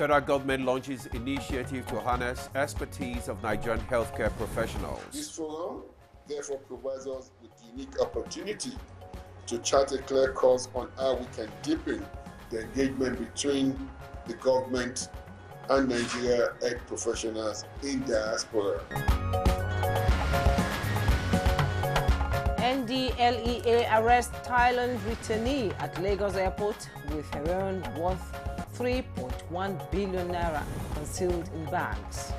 Federal government launches initiative to harness expertise of Nigerian healthcare professionals. This forum therefore provides us with unique opportunity to chart a clear course on how we can deepen the engagement between the government and Nigeria health professionals in diaspora. NDLEA arrests Thailand returnee at Lagos Airport with heroin worth 3.1 billion naira concealed in bags.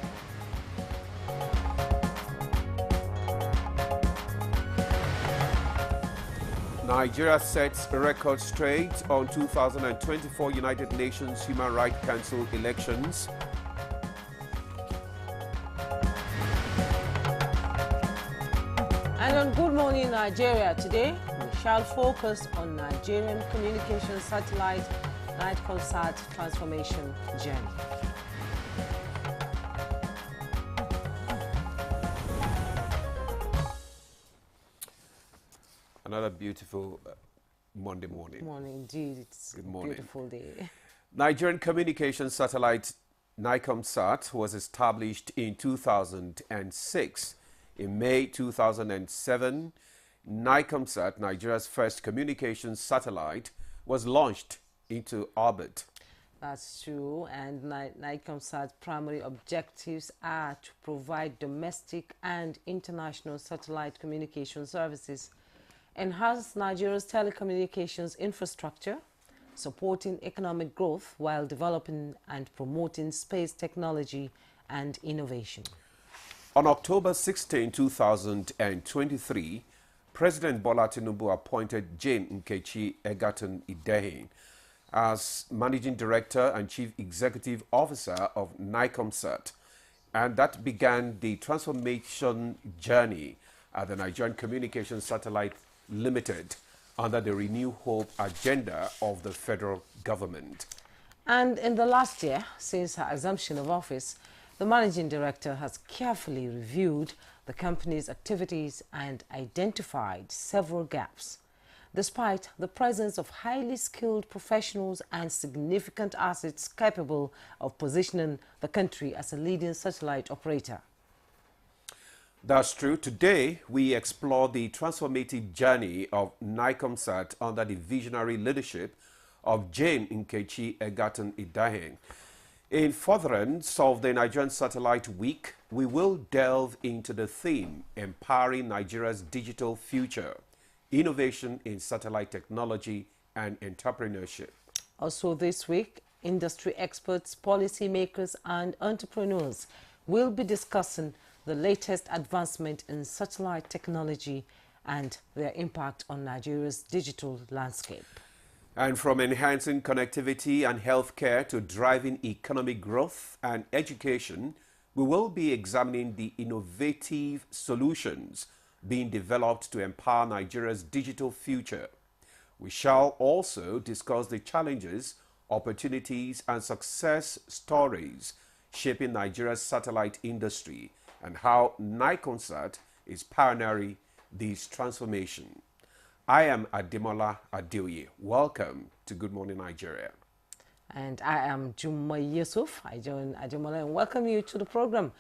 Nigeria sets a record straight on 2024 United Nations Human Rights Council elections. And on Good Morning Nigeria today, we shall focus on Nigerian communication satellite Nightcomsat transformation journey. Another beautiful Monday morning. Morning, indeed. It's a beautiful day. Nigerian communication satellite Nightcomsat was established in 2006. In May 2007, Nightcomsat, Nigeria's first communications satellite, was launched into orbit. That's true, and Nightcomsat's primary objectives are to provide domestic and international satellite communication services, enhance Nigeria's telecommunications infrastructure, supporting economic growth while developing and promoting space technology and innovation. On October 16, 2023, President Bola Tinubu appointed Jane Nkechi Egerton Idehin as Managing Director and Chief Executive Officer of Nightcomsat, and that began the transformation journey at the Nigerian Communications Satellite Limited under the Renew Hope agenda of the federal government. And in the last year, since her assumption of office, the Managing Director has carefully reviewed the company's activities and identified several gaps. Despite the presence of highly skilled professionals and significant assets capable of positioning the country as a leading satellite operator. That's true. Today, we explore the transformative journey of Nightcomsat under the visionary leadership of Jane Nkechi Egerton Idehin. In furtherance of the Nigerian Satellite Week, we will delve into the theme, Empowering Nigeria's Digital Future, Innovation in Satellite Technology and Entrepreneurship. Also this week, industry experts, policymakers and entrepreneurs will be discussing the latest advancement in satellite technology and their impact on Nigeria's digital landscape. And from enhancing connectivity and healthcare to driving economic growth and education, we will be examining the innovative solutions being developed to empower Nigeria's digital future. We shall also discuss the challenges, opportunities, and success stories shaping Nigeria's satellite industry and how Nightcomsat is pioneering this transformation. I am Ademola Adeoye. Welcome to Good Morning Nigeria. And I am Jumma Yusuf. I join Ademola and welcome you to the program.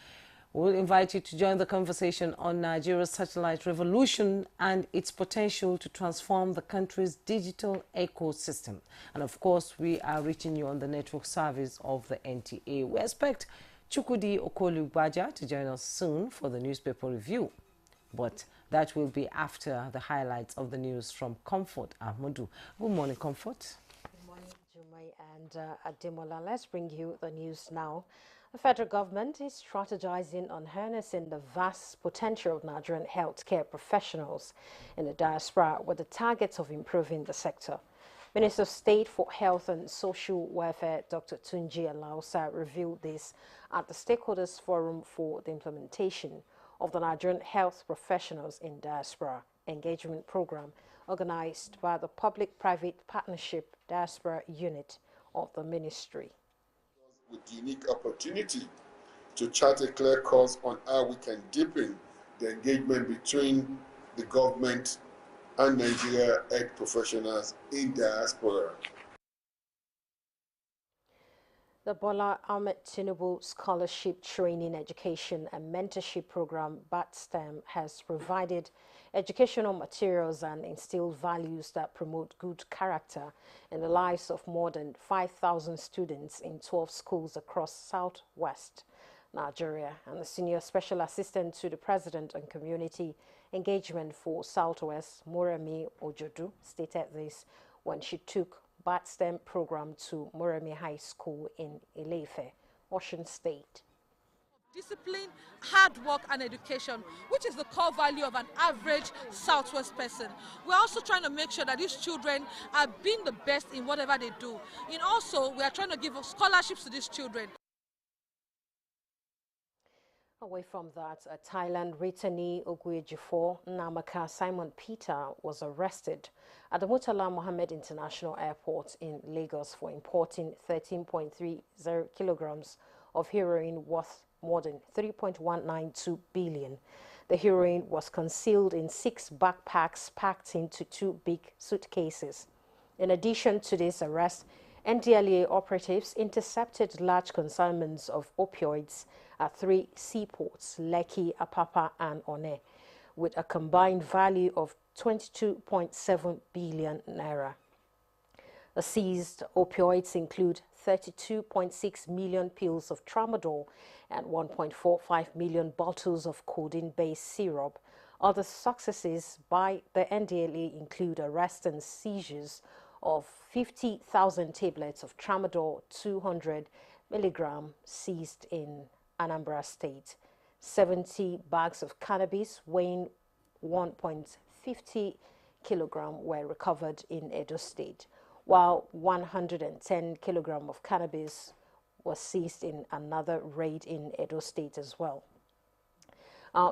We'll invite you to join the conversation on Nigeria's satellite revolution and its potential to transform the country's digital ecosystem. And of course, we are reaching you on the network service of the NTA. We expect Chukwudi Okolubaja to join us soon for the newspaper review. But that will be after the highlights of the news from Comfort Ahmadu. Good morning, Comfort. Good morning, Jumai and Ademola. Let's bring you the news now. The federal government is strategizing on harnessing the vast potential of Nigerian healthcare professionals in the diaspora with the targets of improving the sector. Minister of State for Health and Social Welfare, Dr. Tunji Alausa, revealed this at the Stakeholders Forum for the Implementation of the Nigerian Health Professionals in Diaspora Engagement Program, organized by the Public-Private Partnership Diaspora Unit of the Ministry. With unique opportunity to chart a clear course on how we can deepen the engagement between the government and Nigeria health professionals in diaspora. The Bola Ahmed Tinubu Scholarship Training Education and Mentorship Program (BATSTEM) has provided educational materials and instilled values that promote good character in the lives of more than 5,000 students in 12 schools across southwest Nigeria. And the Senior Special Assistant to the President on Community Engagement for Southwest, Moremi Ojodu, stated this when she took BATSTEM program to Moremi High School in Ile-Ife, Osun State. Discipline, hard work and education, which is the core value of an average Southwest person. We're also trying to make sure that these children are being the best in whatever they do. And also, we are trying to give scholarships to these children. Away from that, a Thailand returnee Oguejifor Namaka Simon Peter was arrested at the Murtala Mohammed International Airport in Lagos for importing 13.30 kilograms of heroin worth more than 3.192 billion. The heroin was concealed in 6 backpacks packed into 2 big suitcases. In addition to this arrest, NDLEA operatives intercepted large consignments of opioids at 3 seaports, Lekki, Apapa and One, with a combined value of 22.7 billion naira. The seized opioids include 32.6 million pills of tramadol and 1.45 million bottles of codeine-based syrup. Other successes by the NDLEA include arrests and seizures of 50,000 tablets of tramadol, 200 milligram seized in Anambra State. 70 bags of cannabis weighing 1.50 kilogram were recovered in Edo State, while 110 kilogram of cannabis was seized in another raid in Edo State as well.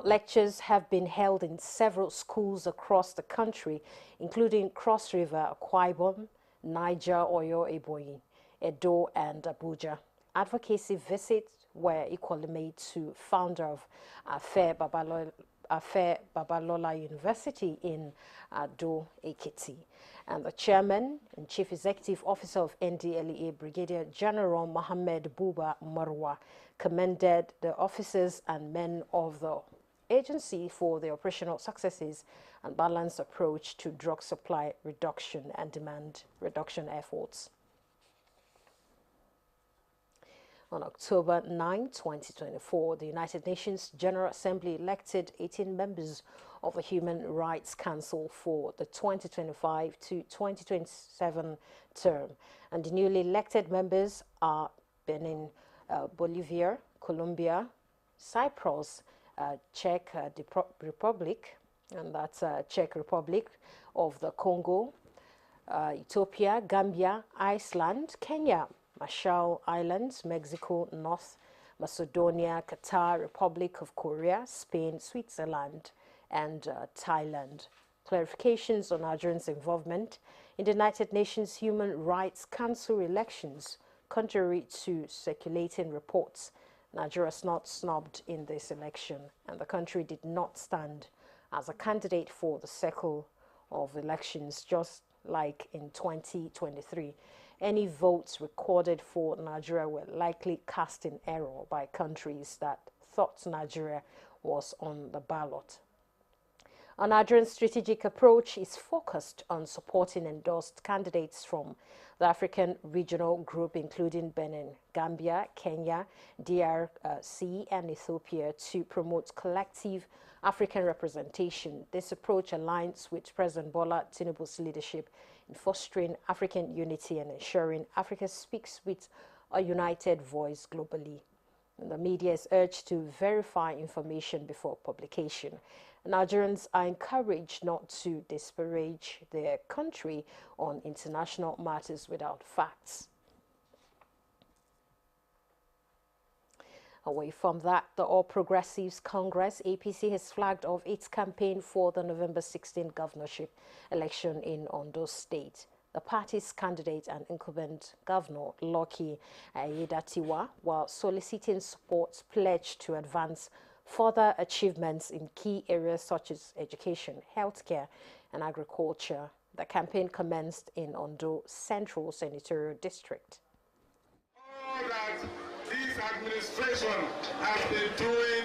Lectures have been held in several schools across the country, including Cross River, Akwa Ibom, Niger, Oyo, Ebonyi, Edo, and Abuja. Advocacy visits were equally made to founder of Afe Babalola University in Ado Ekiti, and the chairman and chief executive officer of NDLEA, Brigadier General Mohammed Buba Marwa, commended the officers and men of the agency for the operational successes and balanced approach to drug supply reduction and demand reduction efforts. On October 9, 2024, the United Nations General Assembly elected 18 members of the Human Rights Council for the 2025 to 2027 term. And the newly elected members are Benin, Bolivia, Colombia, Cyprus, Czech Republic, and that's Czech Republic of the Congo, Ethiopia, Gambia, Iceland, Kenya, Marshall Islands, Mexico, North Macedonia, Qatar, Republic of Korea, Spain, Switzerland, and Thailand. Clarifications on Nigerians' involvement in the United Nations Human Rights Council elections. Contrary to circulating reports, Nigeria is not snubbed in this election, and the country did not stand as a candidate for the cycle of elections, just like in 2023. Any votes recorded for Nigeria were likely cast in error by countries that thought Nigeria was on the ballot. Our Nigerian strategic approach is focused on supporting endorsed candidates from the African regional group, including Benin, Gambia, Kenya, DRC, and Ethiopia, to promote collective African representation. This approach aligns with President Bola Tinubu's leadership in fostering African unity and ensuring Africa speaks with a united voice globally. And the media is urged to verify information before publication. Nigerians are encouraged not to disparage their country on international matters without facts. Away from that, the All Progressives Congress, APC, has flagged off its campaign for the November 16 governorship election in Ondo State. The party's candidate and incumbent governor, Lucky Aiyedatiwa, while soliciting support, pledged to advance further achievements in key areas such as education, healthcare, and agriculture. The campaign commenced in Ondo Central Senatorial District. All that this administration has been doing,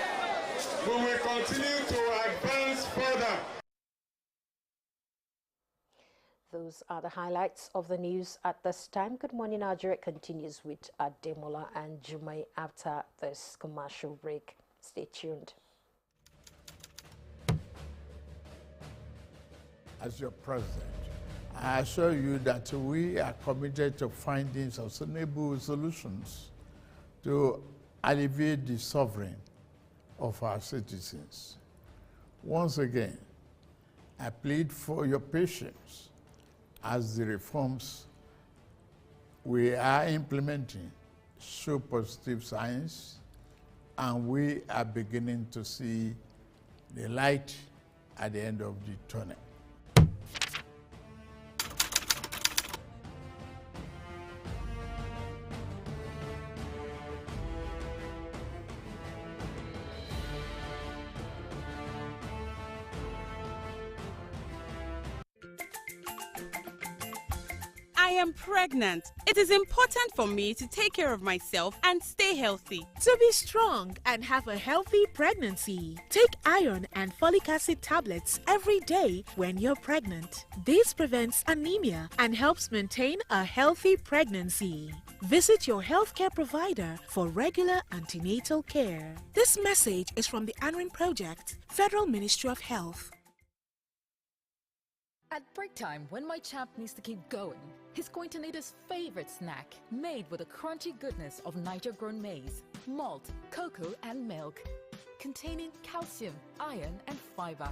we will continue to advance further. Those are the highlights of the news at this time. Good Morning Nigeria continues with Ademola and Jumai after this commercial break. Stay tuned. As your president, I assure you that we are committed to finding sustainable solutions to alleviate the suffering of our citizens. Once again, I plead for your patience as the reforms we are implementing show positive signs, and we are beginning to see the light at the end of the tunnel. I am pregnant. It is important for me to take care of myself and stay healthy. To be strong and have a healthy pregnancy, take iron and folic acid tablets every day when you're pregnant. This prevents anemia and helps maintain a healthy pregnancy. Visit your healthcare provider for regular antenatal care. This message is from the ANRIN Project, Federal Ministry of Health. At break time, when my champ needs to keep going, he's going to need his favorite snack, made with the crunchy goodness of Niger-grown maize, malt, cocoa, and milk, containing calcium, iron, and fiber.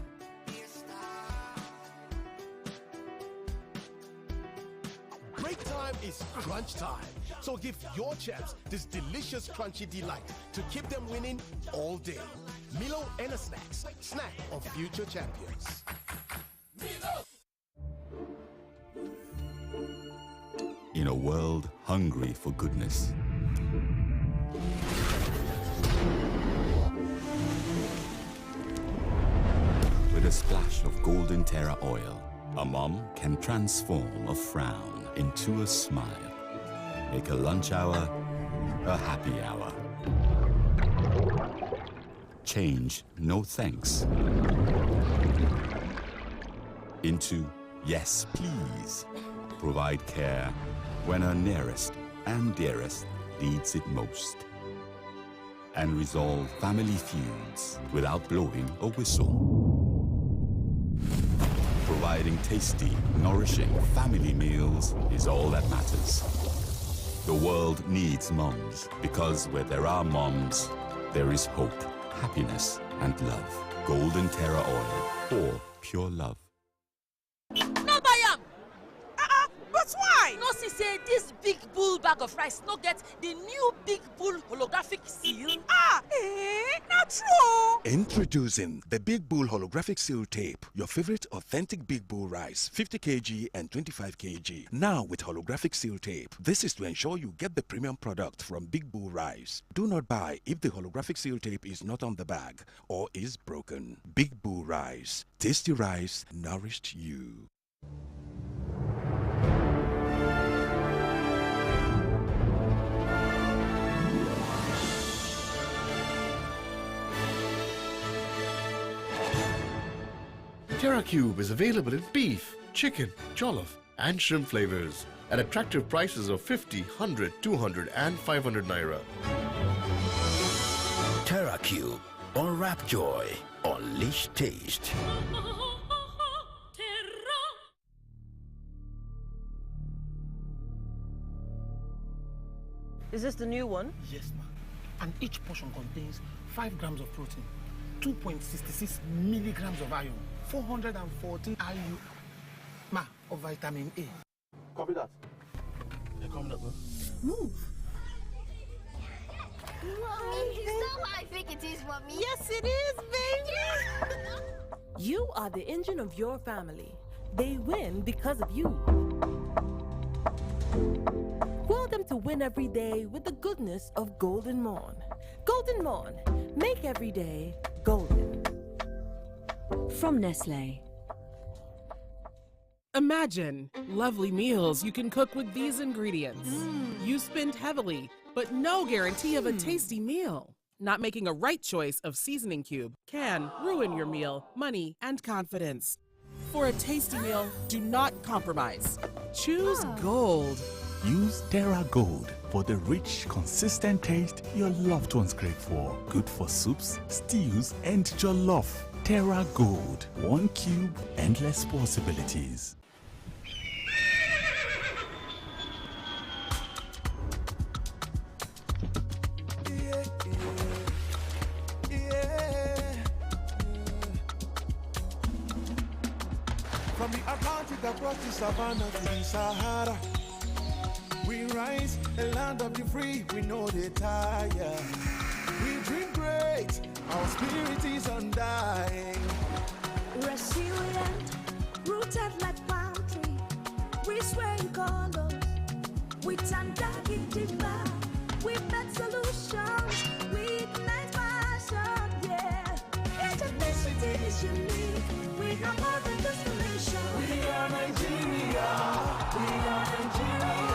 Break time is crunch time, so give your champs this delicious crunchy delight to keep them winning all day. Milo and a Snacks, snack of future champions. In a world hungry for goodness, with a splash of golden Terra oil, a mom can transform a frown into a smile. Make a lunch hour a happy hour. Change no thanks into yes please. Provide care when our nearest and dearest needs it most. And resolve family feuds without blowing a whistle. Providing tasty, nourishing family meals is all that matters. The world needs moms, because where there are moms, there is hope, happiness, and love. Golden Terra Oil, or pure love. No buy am! But why? No see say this big bull bag of rice no get the new big bull holographic seal. Not true. Introducing the Big Bull holographic seal tape, your favorite authentic Big Bull rice, 50 kg and 25 kg. Now with holographic seal tape. This is to ensure you get the premium product from Big Bull rice. Do not buy if the holographic seal tape is not on the bag or is broken. Big Bull rice, tasty rice, nourished you. Terra Cube is available in beef, chicken, jollof, and shrimp flavors at attractive prices of 50, 100, 200, and 500 naira. Terra Cube, unwrap joy, unleash taste. Is this the new one? Yes, ma'am. And each portion contains 5 grams of protein, 2.66 milligrams of iron, 414 IU of vitamin A. Copy that. They're coming up, bro. Move. Mommy, is that what I think it is, Mommy? Yes, it is, baby. You are the engine of your family. They win because of you. Will them to win every day with the goodness of Golden Morn. Golden Morn, make every day golden. From Nestle. Imagine lovely meals you can cook with these ingredients. You spend heavily, but no guarantee of a tasty meal. Not making a right choice of seasoning cube can ruin your meal, money, and confidence. For a tasty meal, do not compromise. Choose Gold. Use Terra Gold for the rich, consistent taste your loved ones crave for. Good for soups, stews, and jollof. Terra Gold. One cube, endless possibilities. From the Atlantic across the savannah to the Sahara, we rise, a land of the free, we know they tire. We dream great, our spirit is undying. Resilient, rooted like palm tree, we swear in colors, with undying demand, we make solutions, we ignite passion, yeah. Each ethnicity is unique, we are more than just a nation. We are Nigeria,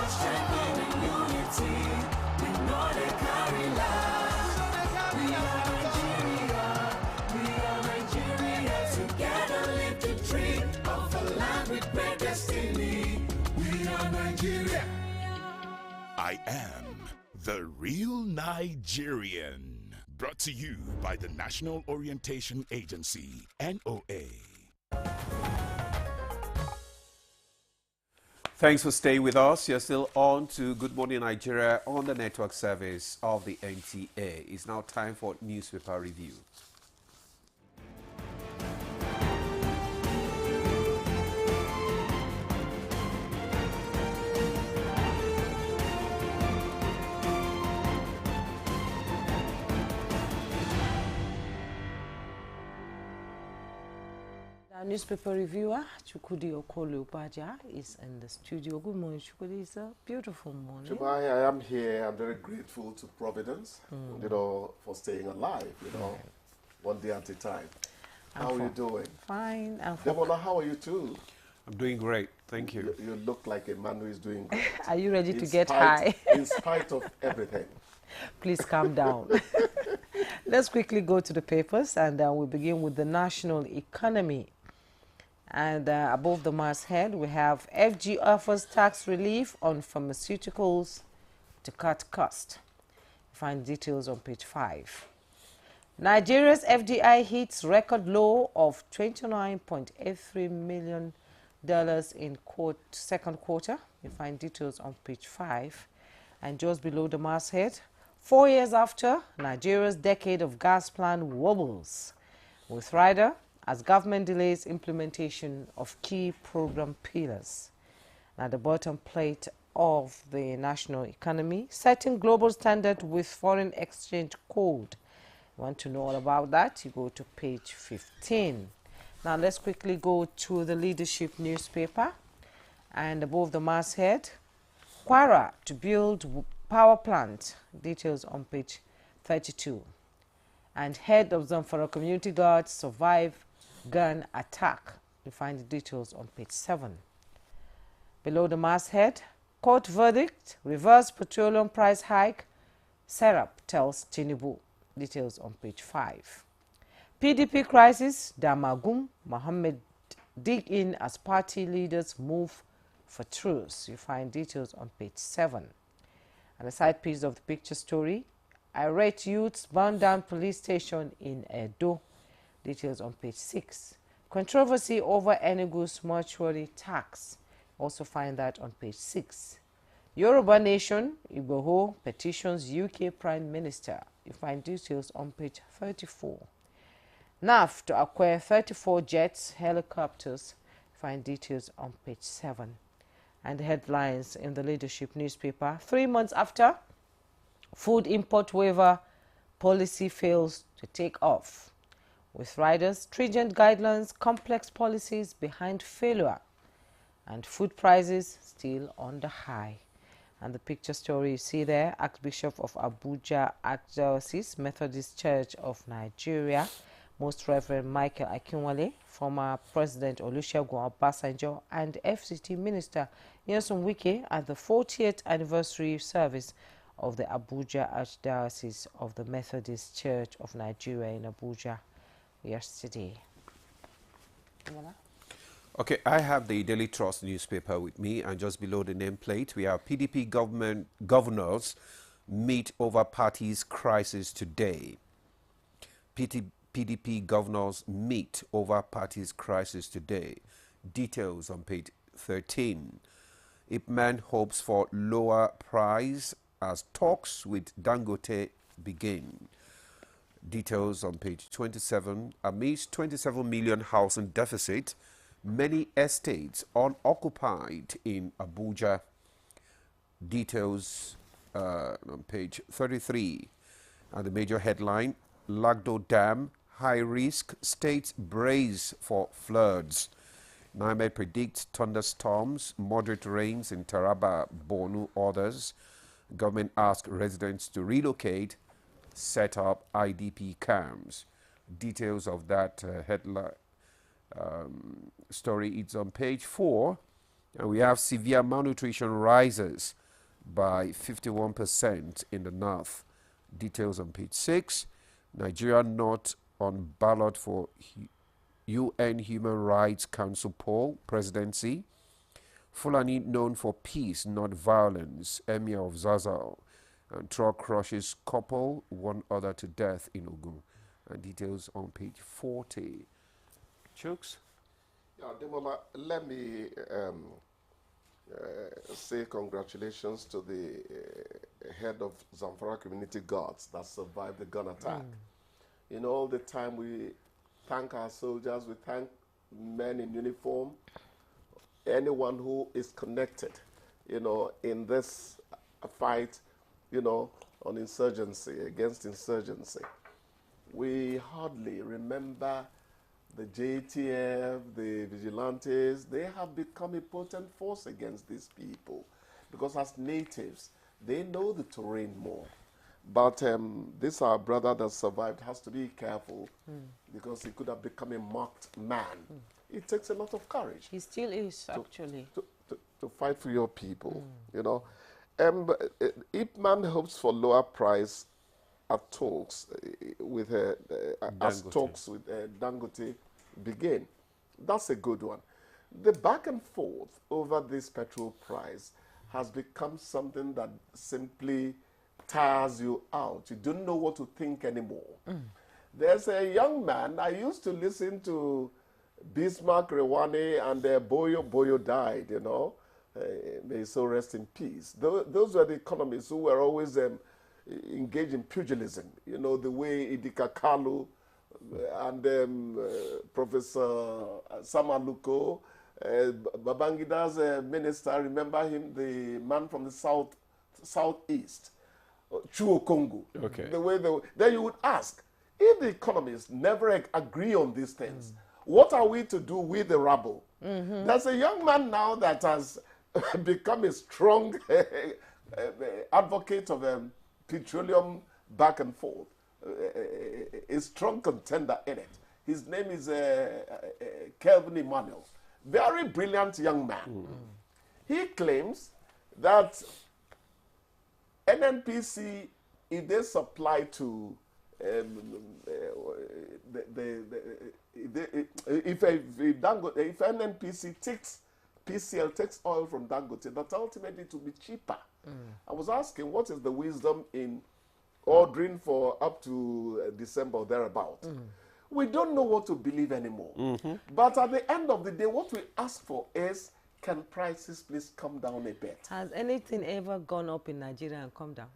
strengthening unity, we know they carry lives. We are Nigeria, together live the dream of a land with great destiny. We are Nigeria. I am the real Nigerian. Brought to you by the National Orientation Agency, NOA. Thanks for staying with us. You're still on to Good Morning Nigeria on the network service of the NTA. It's now time for newspaper review. Our newspaper reviewer, Chukudi Okolo Upaja, is in the studio. Good morning, Chukudi. It's a beautiful morning. Chumai, I am here. I'm very grateful to Providence, for staying alive, one day at a time. How are you doing? Fine. Demola, how are you too? I'm doing great. Thank you. You look like a man who is doing great. Are you ready to get high? In spite of everything. Please calm down. Let's quickly go to the papers, and we begin with the national economy. And above the masthead, we have FG offers tax relief on pharmaceuticals to cut cost. Find details on page 5. Nigeria's FDI hits record low of $29.83 million in second quarter. You find details on page 5. And just below the masthead, 4 years after, Nigeria's decade of gas plan wobbles, with rider as government delays implementation of key program pillars. Now, the bottom plate of the national economy, setting global standard with foreign exchange code. You want to know all about that? You go to page 15. Now, let's quickly go to the leadership newspaper. And above the masthead, Kwara to build power plant. Details on page 32. And head of Zamfara Community Guards survive gun attack. You find the details on page 7. Below the masthead, court verdict, reverse petroleum price hike, Serap tells Tinubu. Details on page 5. PDP crisis, Damagum, Mohammed dig in as party leaders move for truce. You find details on page 7. And a side piece of the picture story, irate youths burn down police station in Edo. Details on page 6. Controversy over Enugu's mortuary tax. Also find that on page 6. Yoruba Nation, Igboho petitions UK Prime Minister. You find details on page 34. NAF to acquire 34 jets, helicopters. You find details on page 7. And the headlines in the leadership newspaper. 3 months after, food import waiver policy fails to take off. With riders, stringent guidelines, complex policies behind failure, and food prices still on the high. And the picture story you see there, Archbishop of Abuja Archdiocese Methodist Church of Nigeria, Most Reverend Michael Akinwale, former President Olusegun Obasanjo, and FCT Minister Nyesom Wike at the 40th anniversary service of the Abuja Archdiocese of the Methodist Church of Nigeria in Abuja yesterday. Okay, I have the Daily Trust newspaper with me, and just below the nameplate, we have PDP governors meet over party's crisis today. PDP governors meet over party's crisis today. Details on page 13. Ipman hopes for lower price as talks with Dangote begin. Details on page 27. Amidst 27 million housing deficit, many estates unoccupied in Abuja. Details on page 33. And the major headline, Lagdo Dam, high risk, states brace for floods. NIMED predicts thunderstorms, moderate rains in Taraba, Borno, others. Government asks residents to relocate, set up IDP camps. Details of that headline story is on page 4. And we have severe malnutrition rises by 51% in the north. Details on page 6. Nigeria not on ballot for UN Human Rights Council poll presidency. Fulani known for peace, not violence. Emir of Zazzau. And truck crushes couple, one other to death in Ogun. And details on page 40. Chooks? Yeah, Demola, let me say congratulations to the head of Zamfara Community Guards that survived the gun attack. You know, all the time we thank our soldiers, we thank men in uniform, anyone who is connected, you know, in this fight, you know, on insurgency, against insurgency. We hardly remember the JTF, the vigilantes. They have become a potent force against these people because as natives, they know the terrain more. But this our brother that survived has to be careful because he could have become a marked man. It takes a lot of courage. He still is, actually. To fight for your people, you know. Ipman hopes for lower price at talks with as talks with Dangote begin. That's a good one. The back and forth over this petrol price has become something that simply tires you out. You don't know what to think anymore. There's a young man, I used to listen to Bismarck Rewani, and Boyo died, you know. May he so rest in peace. Those were the economists who were always engaged in pugilism. You know, the way Idika Kalu and Professor Samaluko, Babangida's minister, remember him, the man from the southeast, Chuo Kongo. Okay. Then you would ask, if the economists never agree on these things, what are we to do with the rabble? There's a young man now that has become a strong advocate of petroleum back and forth, a strong contender in it. His name is Kelvin Emmanuel. Very brilliant young man. He claims that NNPC, if they supply to if NNPC takes PCL takes oil from Dangote, that ultimately it will be cheaper. I was asking, what is the wisdom in ordering for up to December or thereabout? We don't know what to believe anymore. But at the end of the day, what we ask for is, can prices please come down a bit? Has anything ever gone up in Nigeria and come down?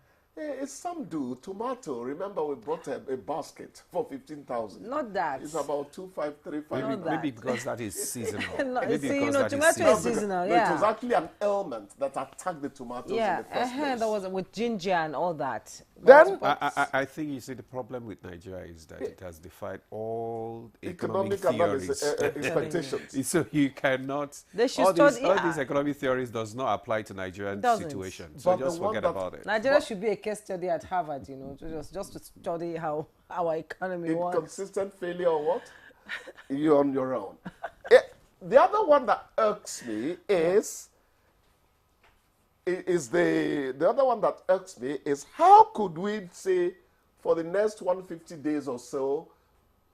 Some do. Tomato, remember we brought a basket for 15,000. Not that. It's about 2,535. Maybe because that is seasonal. No, maybe see, because that tomato is seasonal, yeah. It was actually an ailment that attacked the tomatoes in the first place. That was with ginger and all that. Then I think you see the problem with Nigeria is that it has defied all economic theories. Expectations. So you cannot. They should all these economic theories does not apply to Nigerian situation. So just forget about it. Nigeria should be a case study at Harvard, you know, just to study how our economy works. Inconsistent failure or what? You're on your own. The other one that irks me is is the other one that irks me is how could we say for the next 150 days or so,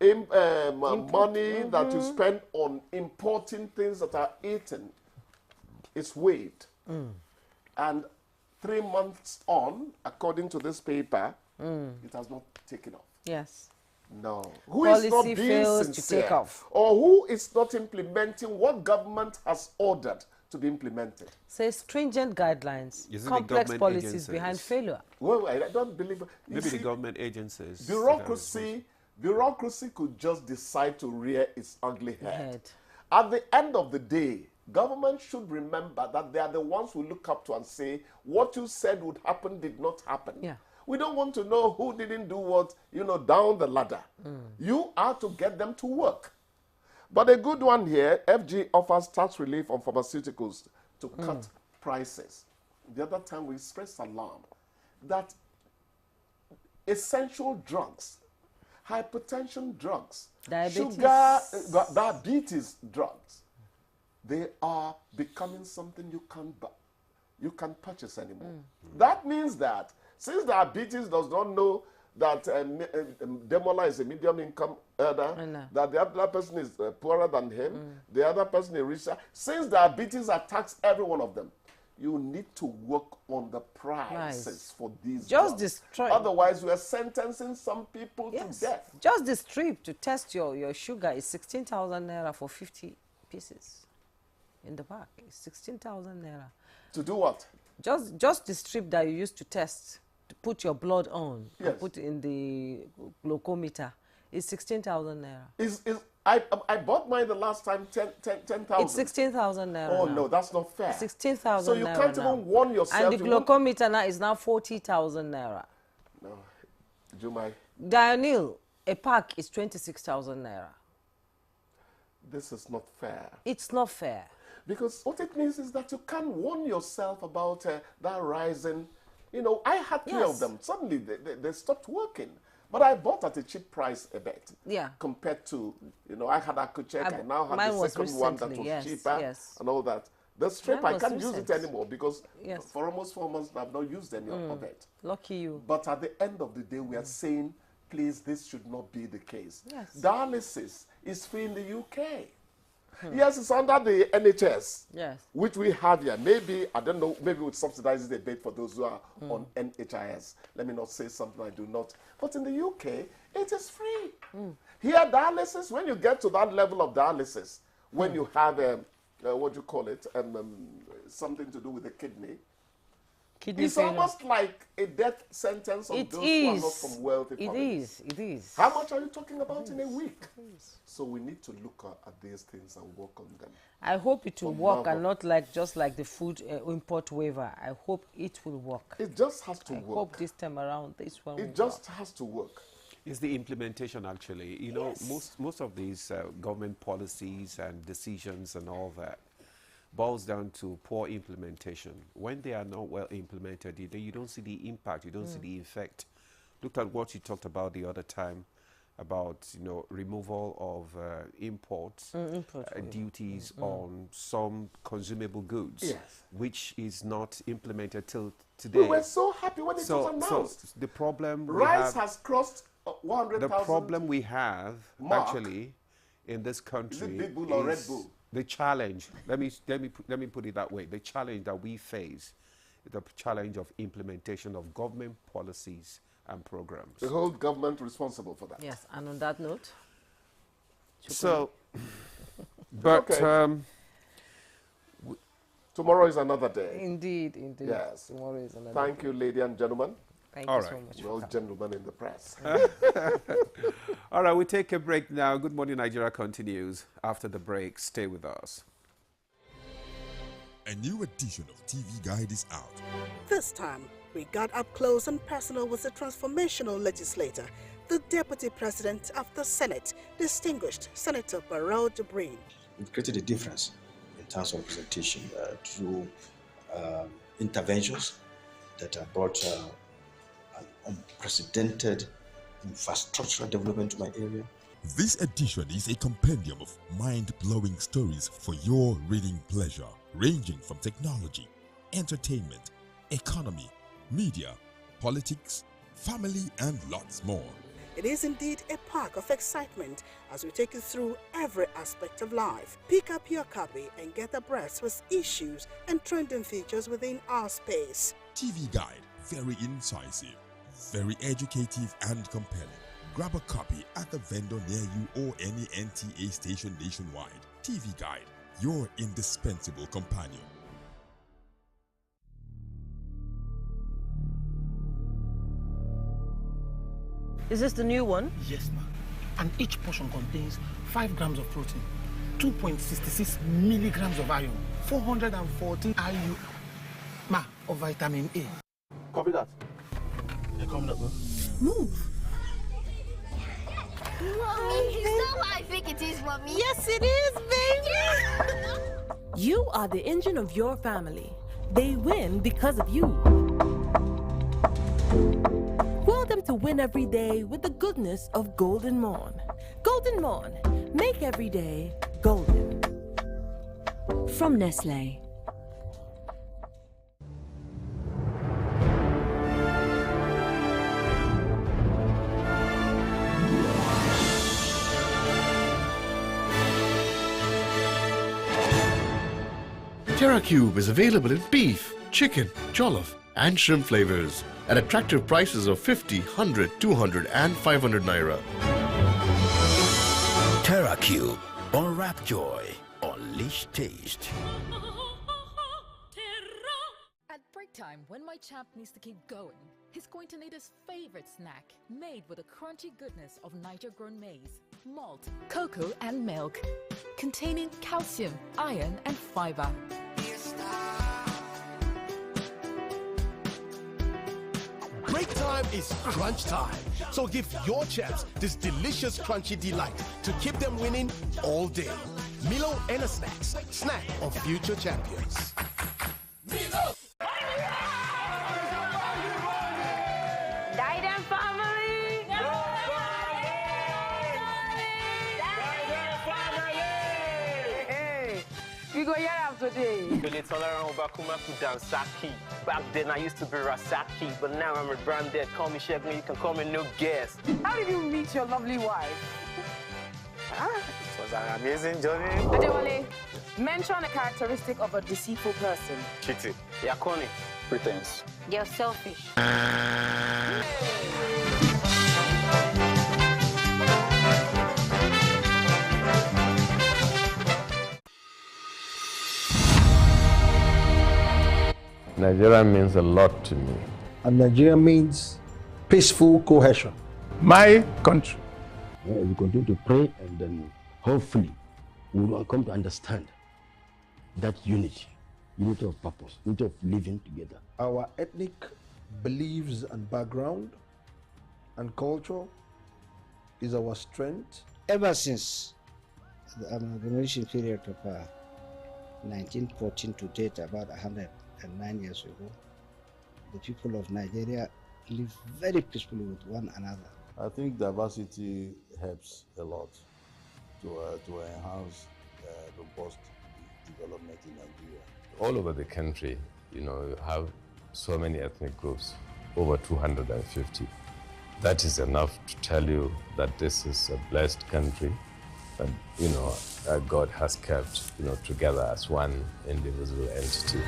money that you spend on importing things that are eaten is waived. And 3 months on, according to this paper, it has not taken off. Yes. No. Who is not Policy being fails sincere, to take off. or who is not implementing what government has ordered to be implemented? Say stringent guidelines, Is it the complex government policies agencies? behind failure. Well, I don't believe. You Maybe see, the government agencies. bureaucracy could just decide to rear its ugly head. Head. At the end of the day, government should remember that they are the ones who look up to and say, what you said would happen did not happen. Yeah. We don't want to know who didn't do what, down the ladder. You are to get them to work. But a good one here, FG offers tax relief on pharmaceuticals to cut prices. The other time we expressed alarm that essential drugs, hypertension drugs, diabetes drugs, they are becoming something you can't purchase anymore. That means that since diabetes does not know that Demola is a medium income earner, that the other person is poorer than him, the other person is richer, since diabetes attacks every one of them, you need to work on the prices for these drugs. Destroy. Otherwise, we are sentencing some people to death. Just the strip to test your sugar is 16,000 naira for 50 pieces in the bag. It's 16,000 naira. To do what? Just the strip that you used to test, to put your blood on, and put in the glucometer, is 16,000 naira. I bought mine the last time 10,000. It's 16,000 naira. Oh now. no, that's not fair. 16,000. So you can't even warn yourself. And the glucometer now is now 40,000 naira. No, Jumai. Dionil, a pack is 26,000 naira. This is not fair. It's not fair. Because what it means is that you can't warn yourself about that rising. I had 3 of them. Suddenly they stopped working. But I bought at a cheap price a bit. Yeah. Compared to, I had a Kuchek, I now have the second one that was cheaper and all that. The strip, I can't use it anymore because for almost 4 months I've not used any of it. Lucky you. But at the end of the day, we are saying, please, this should not be the case. Yes. Dialysis is free in the UK. Yes, it's under the NHS, which we have here. Maybe, I don't know, maybe we'll subsidize it a bit for those who are on NHIS. Let me not say something I do not. But in the UK, it is free. Here, dialysis, when you get to that level of dialysis, when you have, what do you call it, something to do with the kidney, it's almost like a death sentence on those who are not from wealthy families. It is. How much are you talking about in a week? So we need to look at these things and work on them. I hope it will work and not just like the food import waiver. I hope it will work. It just has to work. I hope this time around this one will It just has to work. It's the implementation, actually. Most of these government policies and decisions and all that boils down to poor implementation. When they are not well implemented, you don't see the impact, you don't see the effect. Look at what you talked about the other time about removal of imports duties on some consumable goods, which is not implemented till today. We were so happy when it was announced. So the problem rice has crossed 100,000. The problem we have actually in this country is it Big Bull or Red Bull? The challenge, let me put it that way, the challenge that we face is the challenge of implementation of government policies and programs. The whole government responsible for that. Yes, and on that note. So, but tomorrow is another day. Indeed. Yes. Tomorrow is another Thank day. you, lady and gentlemen. Thank you so much. We're all gentlemen in the press. All right, we take a break now. Good Morning Nigeria continues after the break. Stay with us. A new edition of TV Guide is out. This time, we got up close and personal with the transformational legislator, the Deputy President of the Senate, distinguished Senator Barrow Jibrin. We've created a difference in terms of representation through interventions that have brought an unprecedented infrastructural development to my area. This edition is a compendium of mind-blowing stories for your reading pleasure, ranging from technology, entertainment, economy, media, politics, family, and lots more. It is indeed a park of excitement as we take you through every aspect of life. Pick up your copy and get abreast with issues and trending features within our space. TV Guide, very incisive, very educative and compelling. Grab a copy at the vendor near you or any NTA station nationwide. TV Guide, your indispensable companion. Is this the new one? Yes, ma. And each portion contains 5 grams of protein, 2.66 milligrams of iron, 414 IU, ma, of vitamin A. Copy that. Yeah, coming up, man. Move. Mommy, is that what I think it is, Mommy? Yes, it is, baby. You are the engine of your family. They win because of you. Want them to win every day with the goodness of Golden Morn. Golden Morn, make every day golden. From Nestlé. TerraCube is available in beef, chicken, jollof, and shrimp flavors at attractive prices of 50, 100, 200, and 500 naira. TerraCube. Unwrap joy. Unleash taste. At break time, when my champ needs to keep going, he's going to need his favorite snack, made with the crunchy goodness of Niger-grown maize, malt, cocoa, and milk, containing calcium, iron, and fiber. Break time is crunch time. So give your champs this delicious crunchy delight to keep them winning all day. Milo Nta Snacks, snack of future champions. Milo! Diadem family! Hey, we go here today. Back then I used to be Rasaki, but now I'm rebranded. Call me Shegun, you can call me no guest. How did you meet your lovely wife? It was an amazing journey. Adewale, mention a characteristic of a deceitful person. Cheating. Yakoni. Pretense. They're selfish. Nigeria means a lot to me. And Nigeria means peaceful cohesion. My country. We continue to pray, and then hopefully we will come to understand that unity of purpose, unity of living together. Our ethnic beliefs and background and culture is our strength. Ever since the amalgamation period of 1914 to date, about 109 years ago, the people of Nigeria live very peacefully with one another. I think diversity helps a lot to enhance robust development in Nigeria. All over the country, you have so many ethnic groups, over 250. That is enough to tell you that this is a blessed country that, God has kept, together as one indivisible entity.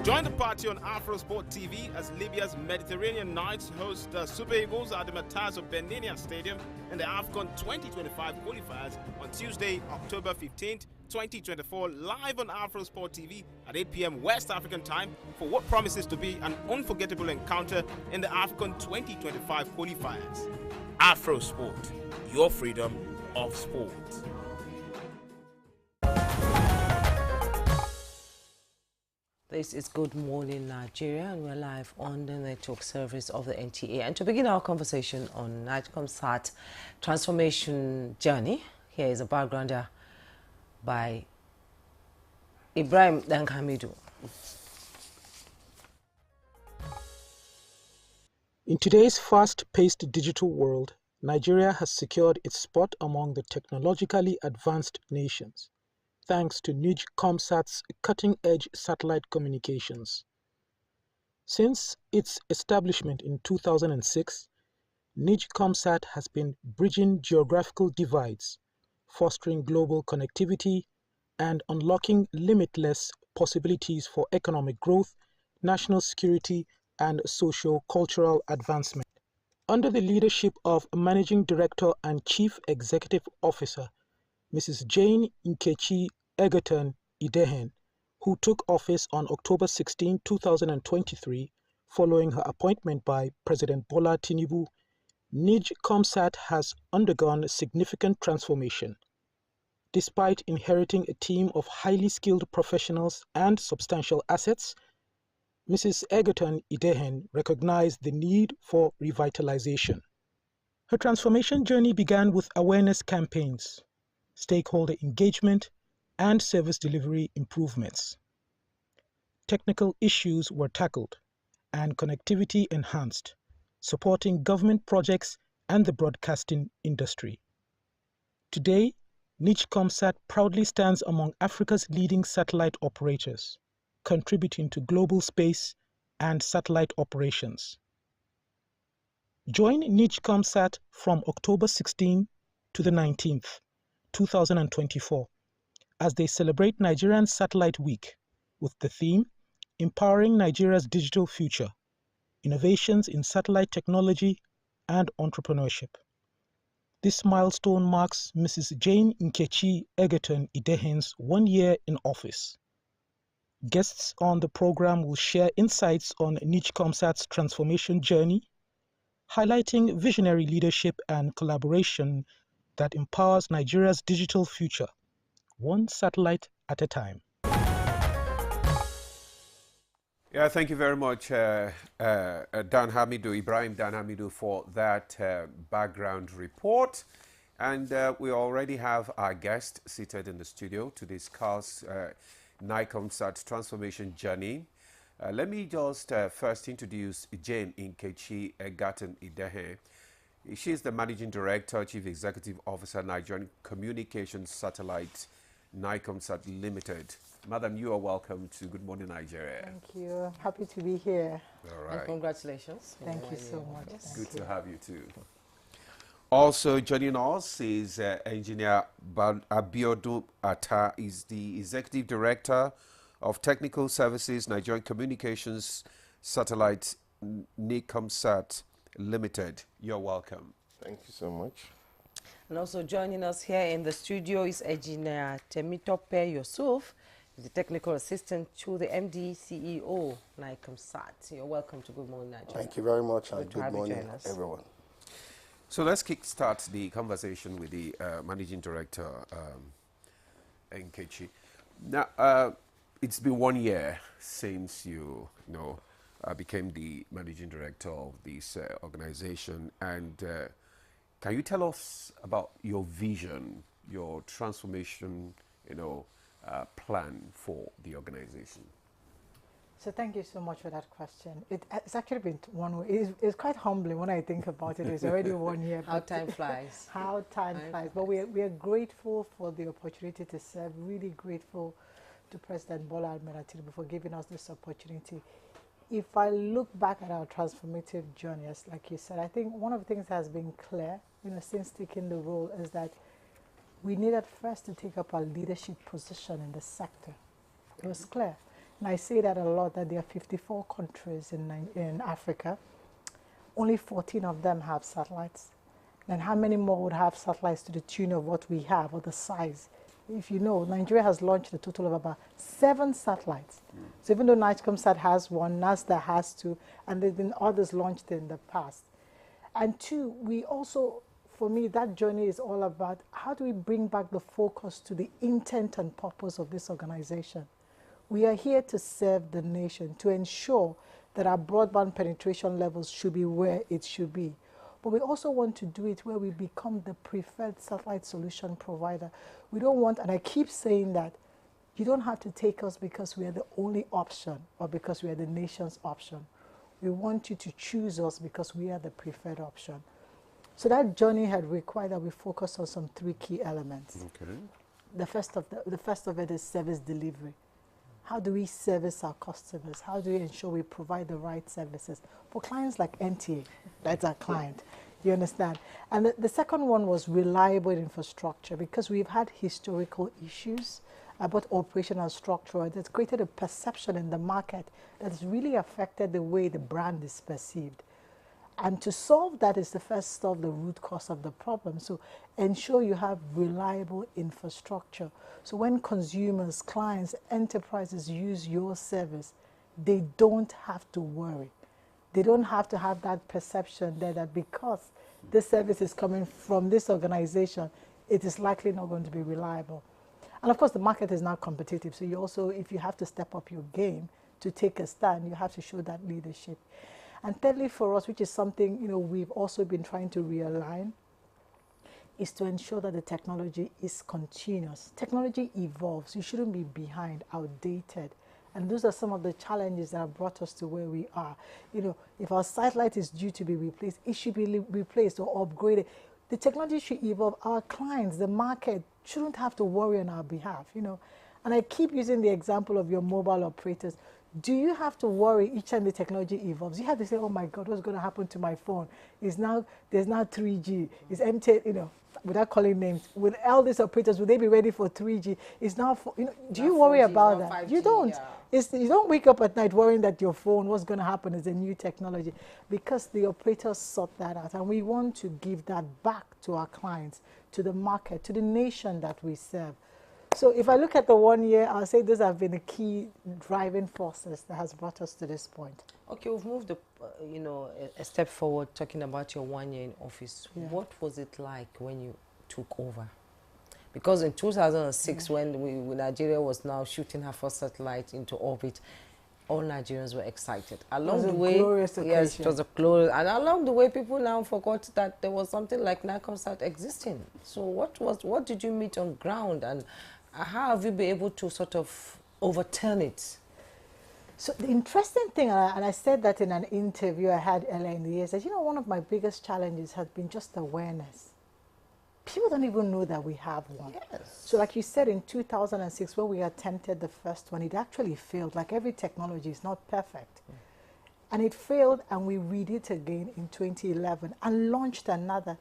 Join the party on AfroSport TV as Libya's Mediterranean Knights host the Super Eagles at the Matazo Beninian Stadium in the AFCON 2025 qualifiers on Tuesday, October 15th, 2024, live on AfroSport TV at 8 p.m. West African time for what promises to be an unforgettable encounter in the AFCON 2025 qualifiers. AfroSport, your freedom of sport. This is Good Morning Nigeria, and we're live on the network service of the NTA. And to begin our conversation on NIGCOMSAT transformation journey, here is a backgrounder by Ibrahim Dankamidu. In today's fast-paced digital world, Nigeria has secured its spot among the technologically advanced nations, thanks to NIGCOMSAT's cutting-edge satellite communications. Since its establishment in 2006, NIGCOMSAT has been bridging geographical divides, fostering global connectivity, and unlocking limitless possibilities for economic growth, national security, and socio-cultural advancement. Under the leadership of Managing Director and Chief Executive Officer, Mrs. Jane Nkechi Egerton Idehen, who took office on October 16, 2023, following her appointment by President Bola Tinubu, NIGCOMSAT has undergone significant transformation. Despite inheriting a team of highly skilled professionals and substantial assets, Mrs. Egerton Idehen recognized the need for revitalization. Her transformation journey began with awareness campaigns, stakeholder engagement, and service delivery improvements. Technical issues were tackled and connectivity enhanced, supporting government projects and the broadcasting industry. Today, NIGCOMSAT proudly stands among Africa's leading satellite operators, contributing to global space and satellite operations. Join NIGCOMSAT from October 16 to the 19th, 2024, as they celebrate Nigerian Satellite Week with the theme Empowering Nigeria's Digital Future, Innovations in Satellite Technology and Entrepreneurship. This milestone marks Mrs. Jane Nkechi Egerton Idehen's 1 year in office. Guests on the program will share insights on NIGCOMSAT's transformation journey, highlighting visionary leadership and collaboration that empowers Nigeria's digital future, one satellite at a time. Yeah, thank you very much, Dan Hamidu, Ibrahim Dan Hamidu, for that background report. And we already have our guest seated in the studio to discuss NIGCOMSAT transformation journey. Let me just first introduce Jane Nkechi Egerton Idehen. She is the Managing Director, Chief Executive Officer, Nigerian Communications Satellite, NIGCOMSAT Limited. Madam, you are welcome to Good Morning Nigeria. Thank you. Happy to be here. All right. And congratulations. Thank you so much. Good to have you too. Also joining us is Engineer Abiodun Atta, is the Executive Director of Technical Services, Nigerian Communications Satellite, NIGCOMSAT Limited. You're welcome. Thank you so much. And also joining us here in the studio is Engineer Temitope Yusuf, the Technical Assistant to the MD CEO, NIGCOMSAT. You're welcome to Good Morning Nigeria. Thank you very much, and good morning, everyone. So let's kickstart the conversation with the Managing Director, Nkechi. Now, it's been 1 year since you became the Managing Director of this organization, and can you tell us about your vision, your transformation, plan for the organization? So thank you so much for that question. It's actually been 1 year. It's quite humbling when I think about it. It's already 1 year. How time flies. How time flies. But we are grateful for the opportunity to serve, really grateful to President Bola Tinubu for giving us this opportunity. If I look back at our transformative journey, as like you said, I think one of the things that has been clear, since taking the role, is that we needed first to take up a leadership position in the sector. It was clear. And I say that a lot, that there are 54 countries in Africa. Only 14 of them have satellites. Then how many more would have satellites to the tune of what we have, or the size? If you know, Nigeria has launched a total of about 7 satellites. So even though NIGCOMSAT has 1, NASDA has 2, and there have been others launched in the past. And 2, we also, for me, that journey is all about how do we bring back the focus to the intent and purpose of this organization, we are here to serve the nation, to ensure that our broadband penetration levels should be where it should be. But we also want to do it where we become the preferred satellite solution provider. We don't want, and I keep saying that, you don't have to take us because we are the only option or because we are the nation's option. We want you to choose us because we are the preferred option. So that journey had required that we focus on some 3 key elements. Okay. The first of it is service delivery. How do we service our customers? How do we ensure we provide the right services? For clients like NTA, that's our client, you understand? And the second one was reliable infrastructure, because we've had historical issues about operational structure that's created a perception in the market that's really affected the way the brand is perceived. And to solve that is the first solve the root cause of the problem. So ensure you have reliable infrastructure. So when consumers, clients, enterprises use your service, they don't have to worry. They don't have to have that perception there that because this service is coming from this organization, it is likely not going to be reliable. And of course, the market is now competitive. So you also, if you have to step up your game to take a stand, you have to show that leadership. And thirdly, for us, which is something we've also been trying to realign, is to ensure that the technology is continuous. Technology evolves. You shouldn't be behind, outdated. And those are some of the challenges that have brought us to where we are. If our satellite is due to be replaced, it should be replaced or upgraded. The technology should evolve. Our clients, the market, shouldn't have to worry on our behalf. And I keep using the example of your mobile operators. Do you have to worry each time the technology evolves? You have to say, oh my God, what's going to happen to my phone? There's now 3G. It's MTN, without calling names. With all these operators, will they be ready for 3G? It's now, do you worry 4G, about that? 5G, You don't. Yeah. You don't wake up at night worrying that your phone, what's going to happen is a new technology, because the operators sort that out. And we want to give that back to our clients, to the market, to the nation that we serve. So if I look at the 1 year, I'll say those have been the key driving forces that has brought us to this point. Okay, we've moved a step forward talking about your 1 year in office. Yeah. What was it like when you took over? Because in 2006, when Nigeria was now shooting her first satellite into orbit, all Nigerians were excited. Along the way, yes, it was a glorious, and along the way, people now forgot that there was something like NICOMSAT existing. So what did you meet on ground, and how have you been able to sort of overturn it? So the interesting thing, and I said that in an interview I had earlier in the year, is that one of my biggest challenges has been just awareness. People don't even know that we have one. Yes. So like you said, in 2006, when we attempted the first one, it actually failed. Like every technology is not perfect. And it failed, and we redid it again in 2011 and launched another.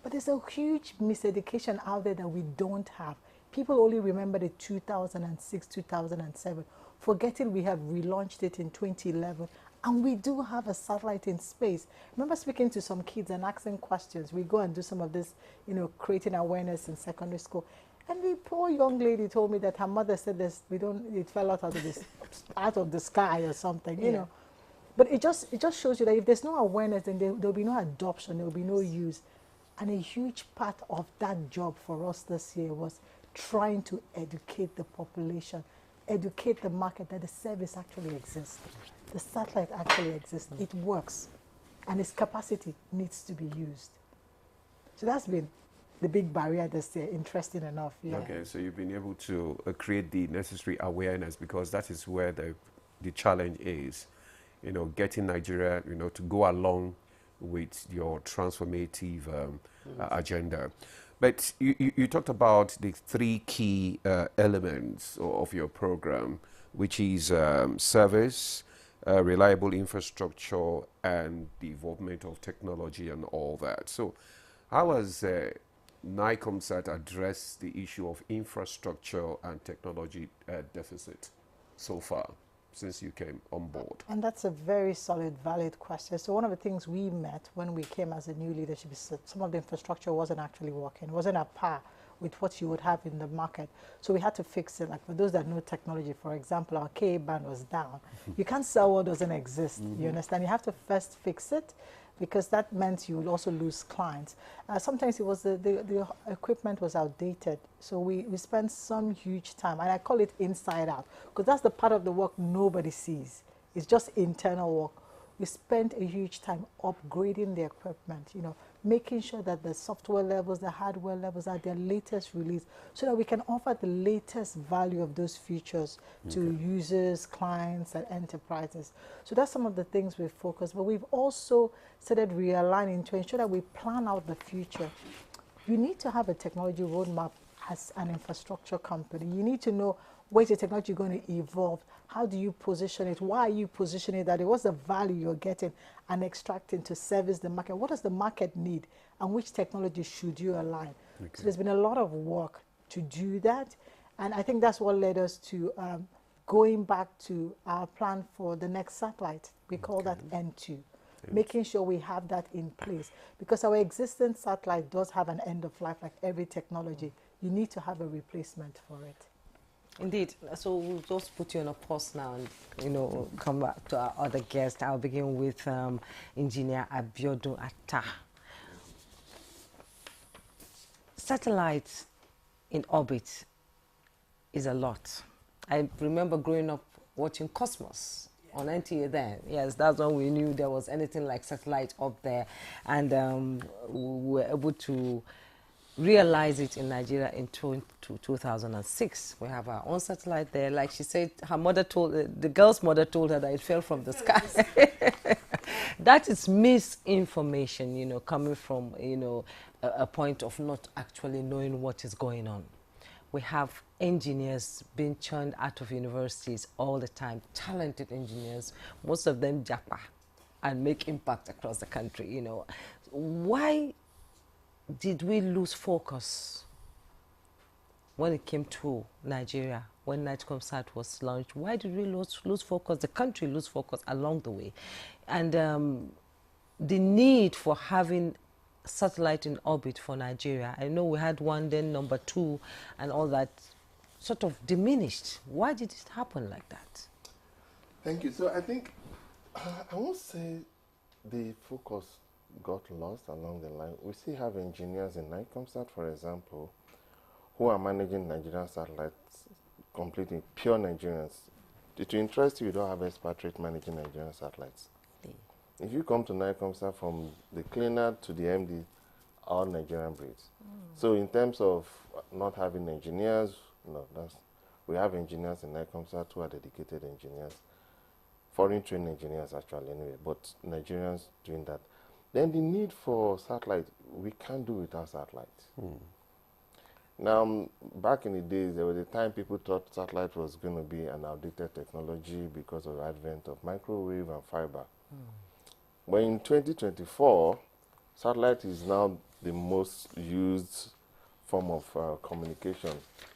But there's a huge miseducation out there that we don't have. People only remember the 2006, 2007, forgetting we have relaunched it in 2011. And we do have a satellite in space. I remember speaking to some kids and asking questions. We go and do some of this, creating awareness in secondary school. And the poor young lady told me that her mother said it fell out of the sky or something, But it just shows you that if there's no awareness, then there'll be no adoption, there'll be no use. And a huge part of that job for us this year was trying to educate the population, educate the market that the service actually exists. The satellite actually exists. It works. And its capacity needs to be used. So that's been the big barrier this year, interesting enough. Yeah. Okay, so you've been able to create the necessary awareness, because that is where the challenge is, getting Nigeria, to go along with your transformative agenda. But you talked about the 3 key elements of your program, which is service, reliable infrastructure, and the involvement of technology and all that. So how has NICOMSAT addressed the issue of infrastructure and technology deficit so far since you came on board? And that's a very solid, valid question. So one of the things we met when we came as a new leadership is that some of the infrastructure wasn't actually working, wasn't at par with what you would have in the market. So we had to fix it. Like for those that know technology, for example, our KA band was down. You can't sell what doesn't exist. You understand? You have to first fix it. because that meant you would also lose clients. Sometimes it was the equipment was outdated, so we spent some huge time, and I call it inside out, because that's the part of the work nobody sees. It's just internal work. We spent a huge time upgrading the equipment, you know, making sure that the software levels, the hardware levels are their latest release, so that we can offer the latest value of those features to users, clients, and enterprises. So that's some of the things we've focused, but we've also started realigning to ensure that we plan out the future. You need to have a technology roadmap as an infrastructure company. You need to know where's the technology going to evolve, how do you position it, why are you positioning it that way, what's the value you're getting and extracting to service the market, what does the market need, and which technology should you align. So there's been a lot of work to do that, and I think that's what led us to going back to our plan for the next satellite. We call that N2. Making sure we have that in place, because our existing satellite does have an end of life like every technology. You need to have a replacement for it. Indeed. So we'll just put you on a pause now and, you know, come back to our other guest. I'll begin with Engineer Abiodun Atta. Satellites in orbit is a lot. I remember growing up watching Cosmos on NTA then. Yes, that's when we knew there was anything like satellite up there, and we were able to realize it in Nigeria in 2006. We have our own satellite there. Like she said, her mother told, the girl's mother told her that it fell from the sky. That is misinformation, you know, coming from, you know, a point of not actually knowing what is going on. We have engineers being churned out of universities all the time, talented engineers, most of them japa, and make impact across the country, you know. Why did we lose focus when it came to Nigeria, when NIGCOMSAT was launched? Why did we lose focus, the country lose focus along the way? And the need for having satellite in orbit for Nigeria, I know we had one, then number 2, and all that sort of diminished. Why did it happen like that? Thank you. So I think, I won't say the focus got lost along the line. We still have engineers in NIGCOMSAT, for example, who are managing Nigerian satellites completely, pure Nigerians. To interest you, you don't have expatriate managing Nigerian satellites. If you come to NIGCOMSAT, from the cleaner to the MD, all Nigerian breeds. So in terms of not having engineers, no, we have engineers in NIGCOMSAT who are dedicated engineers, foreign trained engineers actually anyway, but Nigerians doing that. Then the need for satellite, we can't do without satellite. Now, back in the days, there was a time people thought satellite was going to be an outdated technology because of the advent of microwave and fiber. But in 2024, satellite is now the most used form of communication,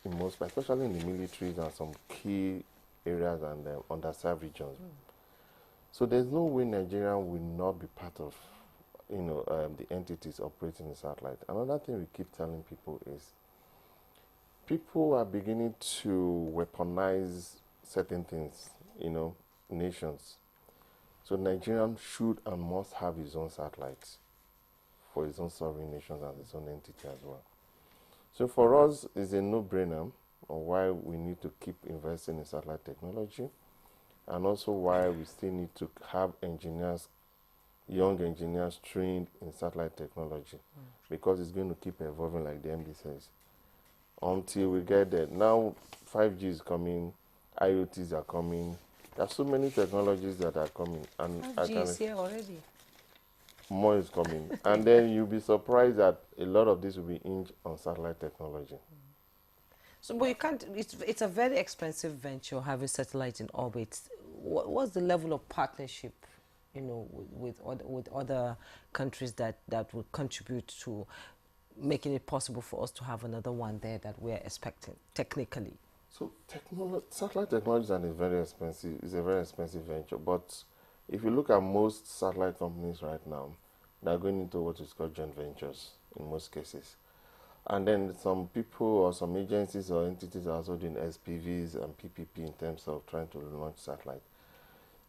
in most, especially in the militaries and some key areas and underserved regions. So there's no way Nigeria will not be part of, you know, the entities operating the satellite. Another thing we keep telling people is people are beginning to weaponize certain things, you know, nations. So Nigeria should and must have its own satellites for its own sovereign nations and its own entity as well. So for us, it's a no-brainer on why we need to keep investing in satellite technology, and also why we still need to have engineers, young engineers trained in satellite technology, because it's going to keep evolving, like the MD says, until we get there. Now 5G is coming, IoTs are coming. There are so many technologies that are coming, and 5G is here already. More is coming. And then you'll be surprised that a lot of this will be hinged on satellite technology. So, but you can't, it's a very expensive venture having satellite in orbit. What's the level of partnership, you know, with other countries that would contribute to making it possible for us to have another one there that we're expecting, technically? So satellite technology is a very expensive venture. But if you look at most satellite companies right now, they're going into what is called joint ventures in most cases. And then some people or some agencies or entities are also doing SPVs and PPP in terms of trying to launch satellite.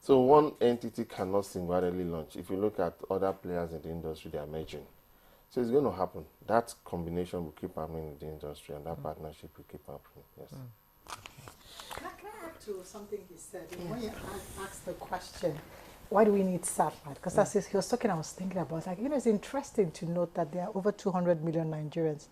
So one entity cannot singularly launch. If you look at other players in the industry, they are merging. So it's going to happen. That combination will keep happening in the industry, and that partnership will keep happening. Yes. Can I add to something he said? When you asked the question, why do we need satellite? Because as he was talking, I was thinking about, like, it's interesting to note that there are over 200 million Nigerians.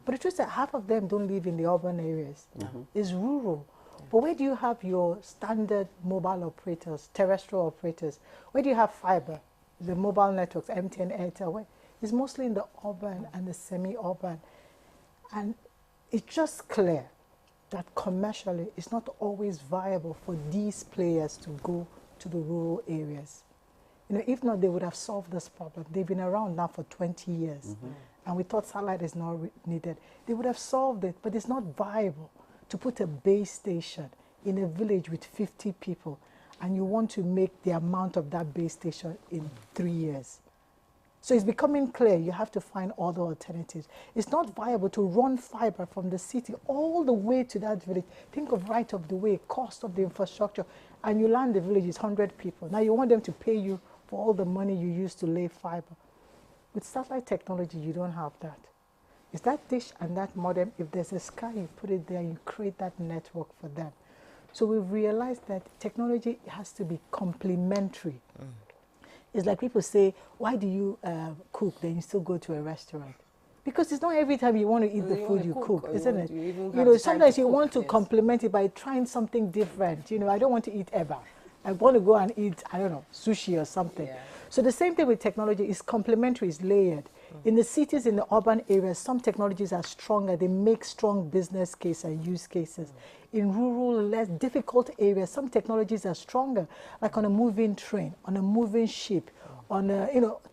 But the truth is that half of them don't live in the urban areas. It's rural. But where do you have your standard mobile operators, terrestrial operators? Where do you have fiber, the mobile networks, MTN, Airtel? It's mostly in the urban and the semi-urban. And it's just clear that commercially it's not always viable for these players to go to the rural areas. If not, they would have solved this problem. They've been around now for 20 years. And we thought satellite is not needed. They would have solved it, but it's not viable to put a base station in a village with 50 people, and you want to make the amount of that base station in 3 years. So it's becoming clear you have to find other alternatives. It's not viable to run fiber from the city all the way to that village. Think of right of the way, cost of the infrastructure, and you land the village is 100 people. Now you want them to pay you for all the money you used to lay fiber. With satellite technology, you don't have that. It's that dish and that modem. If there's a sky, you put it there, you create that network for them. So we've realized that technology has to be complementary. It's like people say, why do you cook, then you still go to a restaurant? Because it's not every time you want to eat the food you cook, isn't it? Sometimes you want to complement it by trying something different. I don't want to eat eba. I want to go and eat, I don't know, sushi or something. So the same thing with technology is complementary, is layered. In the cities, in the urban areas, some technologies are stronger. They make strong business case and use cases. In rural, less difficult areas, some technologies are stronger, like on a moving train, on a moving ship, on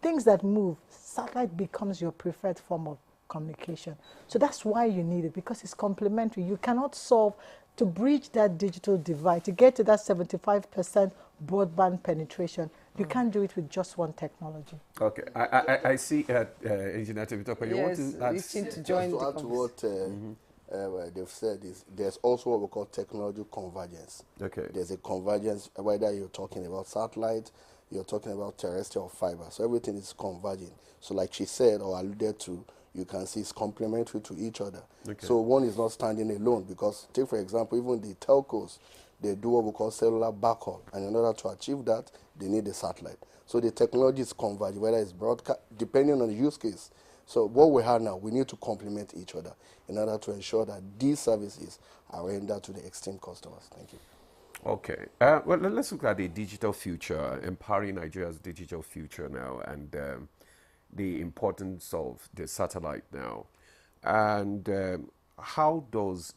things that move. Satellite becomes your preferred form of communication. So that's why you need it, because it's complementary. You cannot solve to bridge that digital divide, to get to that 75% broadband penetration. You can't do it with just one technology. Okay, I see Engineer Temitope, you want to add? To join just to add to what they've said, is there's also what we call technology convergence. Okay. There's a convergence, whether you're talking about satellite, you're talking about terrestrial fiber. So everything is converging. So like she said or alluded to, you can see it's complementary to each other. Okay. So one is not standing alone, because take for example, even the telcos, they do what we call cellular backhaul, and in order to achieve that, they need a satellite. So the technology is converging, whether it's broadcast, depending on the use case. So what we have now, we need to complement each other in order to ensure that these services are rendered to the esteemed customers. Thank you. Okay. Well, let's look at the digital future, empowering Nigeria's digital future now, and the importance of the satellite now. And how does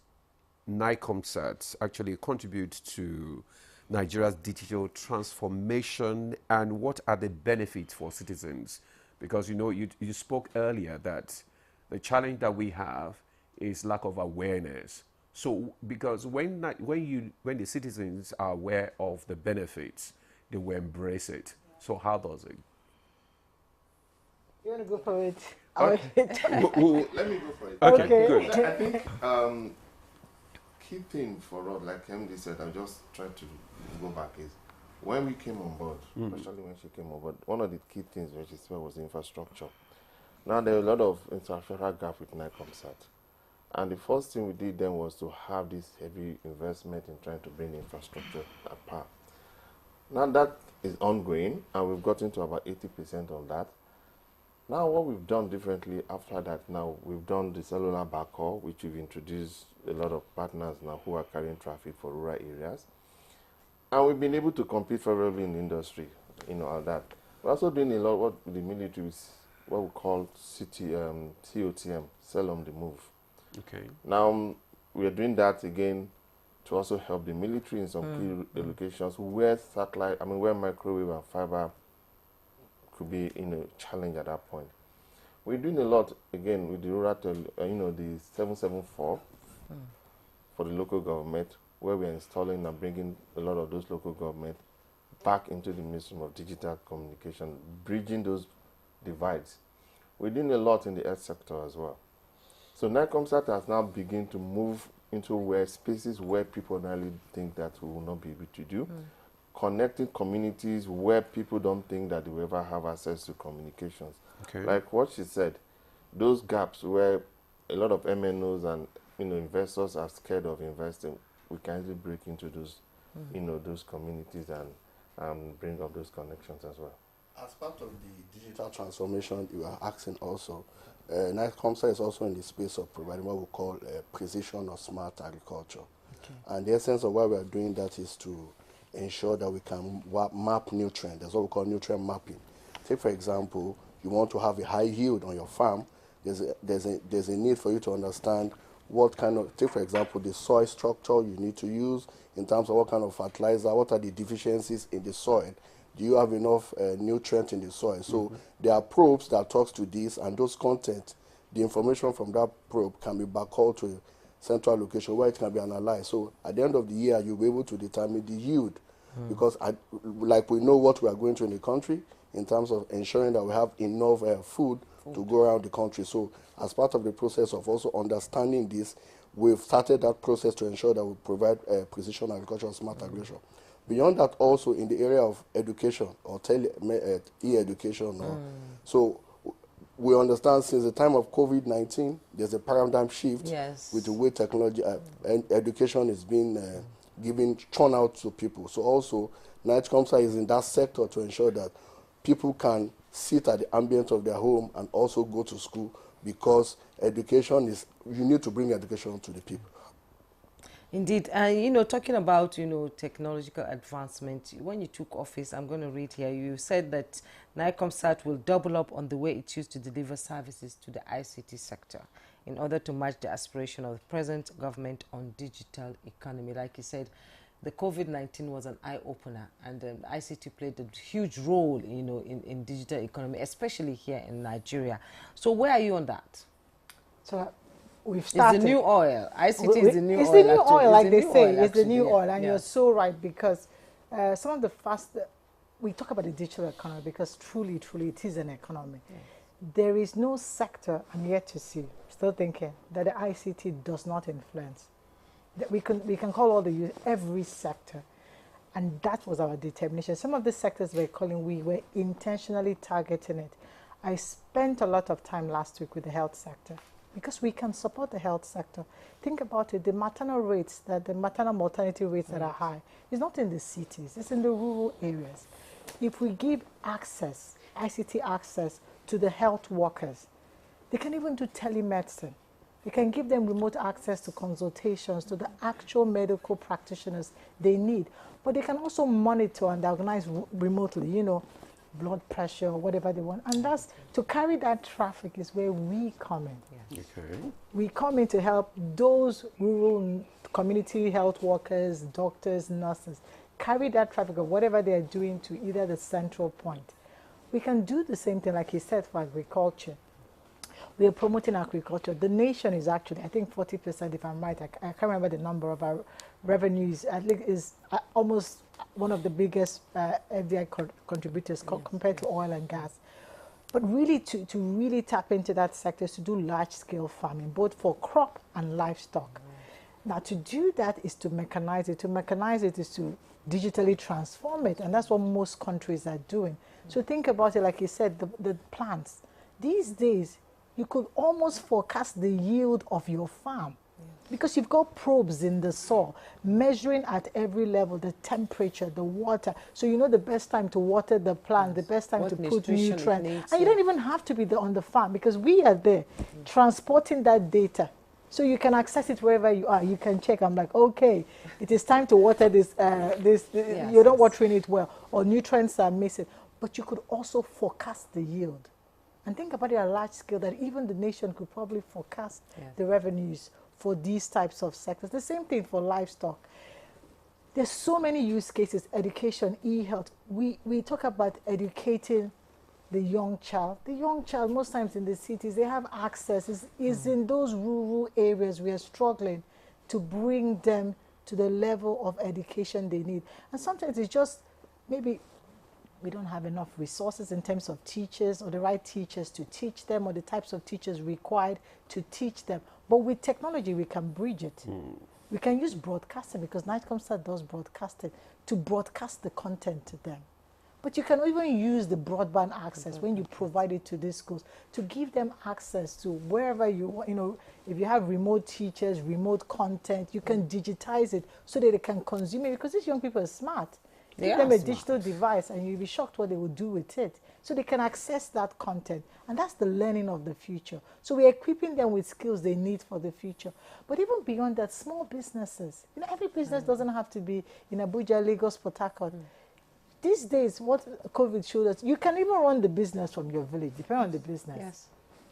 NICOMSAT actually contribute to Nigeria's digital transformation, and what are the benefits for citizens? Because you spoke earlier that the challenge that we have is lack of awareness. So because when the citizens are aware of the benefits, they will embrace it. So how does it? You want to go for it? Okay. Let me go for it. Okay, good. I think key thing for us, like MD said, I'm just trying to go back, is when we came on board, especially when she came on board, one of the key things which is was the infrastructure. Now there are a lot of infrastructural gap with NICOMSAT. And the first thing we did then was to have this heavy investment in trying to bring the infrastructure apart. Now that is ongoing, and we've gotten to about 80% on that. Now what we've done differently after that, now we've done the cellular backhaul, which we've introduced a lot of partners now who are carrying traffic for rural areas. And we've been able to compete favorably in the industry, all that. We're also doing a lot what the military is, what we call COTM, Sell on the Move. Okay. Now we are doing that again to also help the military in some key locations where where microwave and fiber could be a challenge at that point. We're doing a lot again with the rural, the 774 for the local government, where we're installing and bringing a lot of those local government back into the Ministry of Digital Communication, bridging those divides. We're doing a lot in the health sector as well. So NICOMSAT has now begun to move into spaces where people really think that we will not be able to do. connecting communities where people don't think that they will ever have access to communications. Okay. Like what she said, those gaps where a lot of MNOs and investors are scared of investing, we can easily break into those those communities and bring up those connections as well. As part of the digital transformation you are asking also, NICOMSA is also in the space of providing what we call precision or smart agriculture. Okay. And the essence of why we are doing that is to ensure that we can map nutrients. That's what we call nutrient mapping. Take, for example, you want to have a high yield on your farm, there's a need for you to understand what kind of, take for example, the soil structure you need to use in terms of what kind of fertilizer, what are the deficiencies in the soil. Do you have enough nutrient in the soil? So there are probes that talks to this, and those content, the information from that probe can be backhauled to a central location where it can be analyzed. So at the end of the year, you'll be able to determine the yield, because like we know what we are going to in the country in terms of ensuring that we have enough food to go around the country. So as part of the process of also understanding this, we've started that process to ensure that we provide precision agriculture and smart agriculture. Beyond that, also in the area of education or e-education. So we understand since the time of COVID-19, there's a paradigm shift with the way technology and education is being thrown out to people. So also, NICOMSA is in that sector to ensure that people can sit at the ambience of their home and also go to school, because education is, you need to bring education to the people. Indeed. Talking about, technological advancement, when you took office, I'm going to read here, you said that NICOMSAT will double up on the way it used to deliver services to the ICT sector in order to match the aspiration of the present government on digital economy. Like you said, the COVID-19 was an eye-opener, and ICT played a huge role, in digital economy, especially here in Nigeria. So where are you on that? So we've started. It's the new oil. ICT is the new oil. It's the new oil, like they say. It's the new oil, and yeah. you're so right, because some of the we talk about the digital economy because truly, truly, it is an economy. Yeah. There is no sector I'm yet to see, still thinking, that the ICT does not influence. That we can call every sector, and that was our determination. Some of the sectors we were intentionally targeting it. I spent a lot of time last week with the health sector, because we can support the health sector. Think about it, the maternal mortality rates that are high is not in the cities, it's in the rural areas. If we give access, ICT access to the health workers, they can even do telemedicine. We can give them remote access to consultations, to the actual medical practitioners they need. But they can also monitor and diagnose remotely, blood pressure or whatever they want. And that's, to carry that traffic is where we come in. Yeah. Okay. We come in to help those rural community health workers, doctors, nurses, carry that traffic of whatever they are doing to either the central point. We can do the same thing, like he said, for agriculture. We are promoting agriculture. The nation is actually, I think 40%, if I'm right, I can't remember the number of our revenues, I think is almost one of the biggest FDI contributors compared to oil and gas. But really to really tap into that sector is to do large-scale farming, both for crop and livestock. Now, to do that is to mechanize it. To mechanize it is to digitally transform it, and that's what most countries are doing. So think about it, like you said, the plants. These days, you could almost forecast the yield of your farm, because you've got probes in the soil measuring at every level the temperature, the water, so you know the best time to water the plant, the best time to put nutrients, and you don't even have to be there on the farm, because we are there transporting that data, so you can access it wherever you are. You can check. I'm like, okay, it is time to water this. You're not watering it well, or nutrients are missing, but you could also forecast the yield. And think about it at a large scale, that even the nation could probably forecast the revenues for these types of sectors. The same thing for livestock. There's so many use cases, education, e-health. We talk about educating the young child. The young child, most times in the cities, they have access. It's in those rural areas we are struggling to bring them to the level of education they need. And sometimes it's just maybe we don't have enough resources in terms of teachers, or the right teachers to teach them, or the types of teachers required to teach them. But with technology, we can bridge it. We can use broadcasting because Nightcomsat does broadcasting to broadcast the content to them. But you can even use the broadband access when you provide it to these schools to give them access to wherever you want. You know, if you have remote teachers, remote content, you can digitize it so that they can consume it because these young people are smart. Give them a digital device and you'll be shocked what they will do with it. So they can access that content. And that's the learning of the future. So we're equipping them with skills they need for the future. But even beyond that, small businesses. You know, every business doesn't have to be in Abuja, Lagos, Port Harcourt. These days, what COVID showed us, you can even run the business from your village, depending on the business. Yes.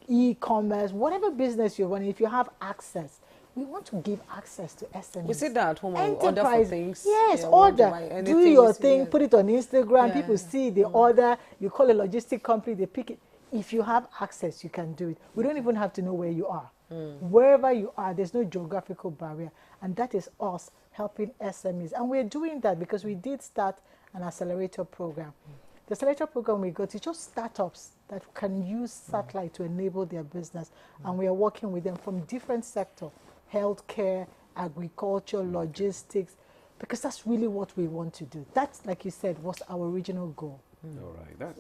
E-commerce, whatever business you're running, if you have access, we want to give access to SMEs. We sit there at home and order for things. Yes, yeah, order. Do your thing, yeah. put it on Instagram, people see the order, you call a logistic company, they pick it. If you have access, you can do it. We don't even have to know where you are. Wherever you are, there's no geographical barrier. And that is us helping SMEs. And we're doing that because we did start an accelerator program. The accelerator program we got is just startups that can use satellite to enable their business. And we are working with them from different sectors, healthcare, agriculture, logistics, because that's really what we want to do. That's, like you said, was our original goal. All right,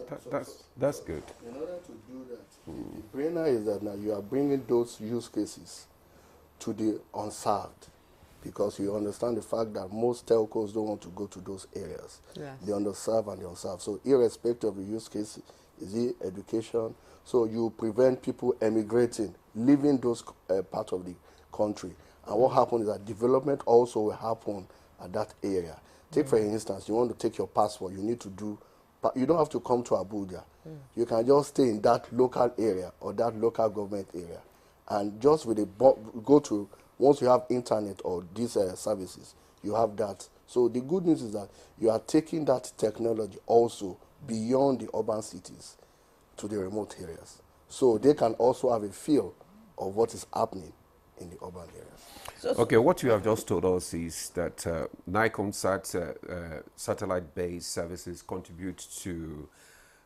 that's good. In order to do that, the brainer is that now you are bringing those use cases to the unserved, because you understand the fact that most telcos don't want to go to those areas. Yes. The underserved and the unserved. So irrespective of the use case, is it education? So you prevent people emigrating, leaving those parts of the country. And what happens is that development also will happen at that area. Take for instance, you want to take your passport, you need to do, but you don't have to come to Abuja. You can just stay in that local area or that local government area. And just with go to, once you have internet or these services, you have that. So the good news is that you are taking that technology also beyond the urban cities to the remote areas. So they can also have a feel of what is happening in the urban areas. Okay, what you have just told us is that Nightcomsat satellite-based services contribute to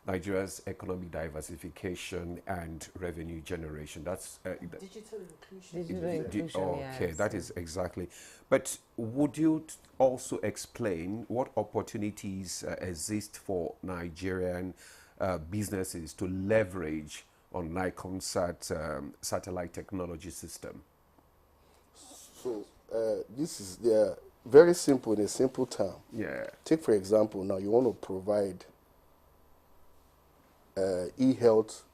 Nigeria's economic diversification and revenue generation. That's digital inclusion. Digital inclusion, okay, yes. that is exactly. But would you also explain what opportunities exist for Nigerian businesses to leverage on Nightcomsat satellite technology system? So this is very simple in a simple term. Yeah. Take for example, now you want to provide e-health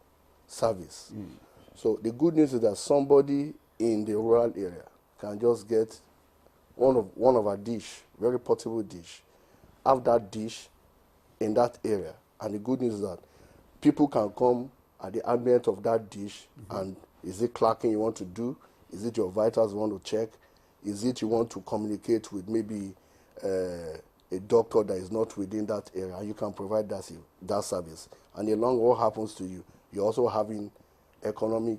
service. So the good news is that somebody in the rural area can just get one of our dish, very portable dish, have that dish in that area. And the good news is that people can come at the ambient of that dish, and is it clocking you want to do? Is it your vitals you want to check? Is it you want to communicate with maybe a doctor that is not within that area? You can provide that service. And along what happens to you, you're also having economic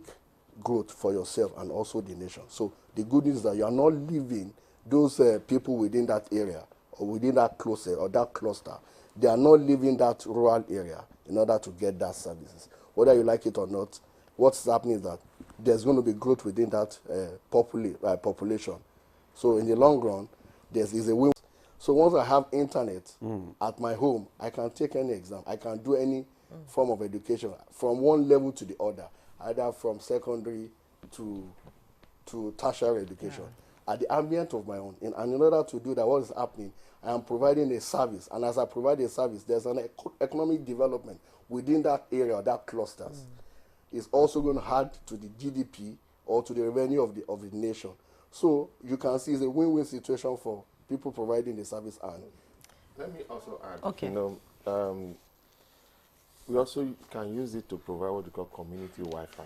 growth for yourself and also the nation. So the good news is that you are not leaving those people within that area or within that cluster or that cluster. They are not leaving that rural area in order to get that services. Whether you like it or not, what's happening is that there's going to be growth within that population. So in the long run, there is a win. So once I have internet at my home, I can take any exam. I can do any form of education from one level to the other, either from secondary to tertiary education, at the ambient of my own. And in order to do that, what is happening, I am providing a service. And as I provide a service, there's an economic development within that area, that clusters. It's also going to add to the GDP or to the revenue of the nation. So you can see it's a win-win situation for people providing the service. And let me also add, okay. You know, we also can use it to provide what we call community Wi-Fi.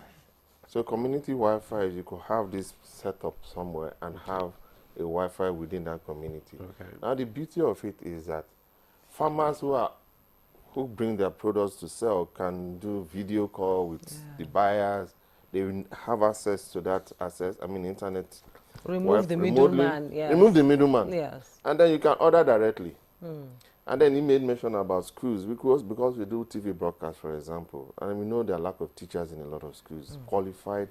So community Wi-Fi, you could have this set up somewhere and have a Wi-Fi within that community. Okay. Now the beauty of it is that farmers who bring their products to sell can do video call with the buyers. They will have access to that internet. Remove the middleman. Yes. Remove the middleman. Yes. And then you can order directly. And then he made mention about schools because we do TV broadcasts, for example, and we know there are lack of teachers in a lot of schools, qualified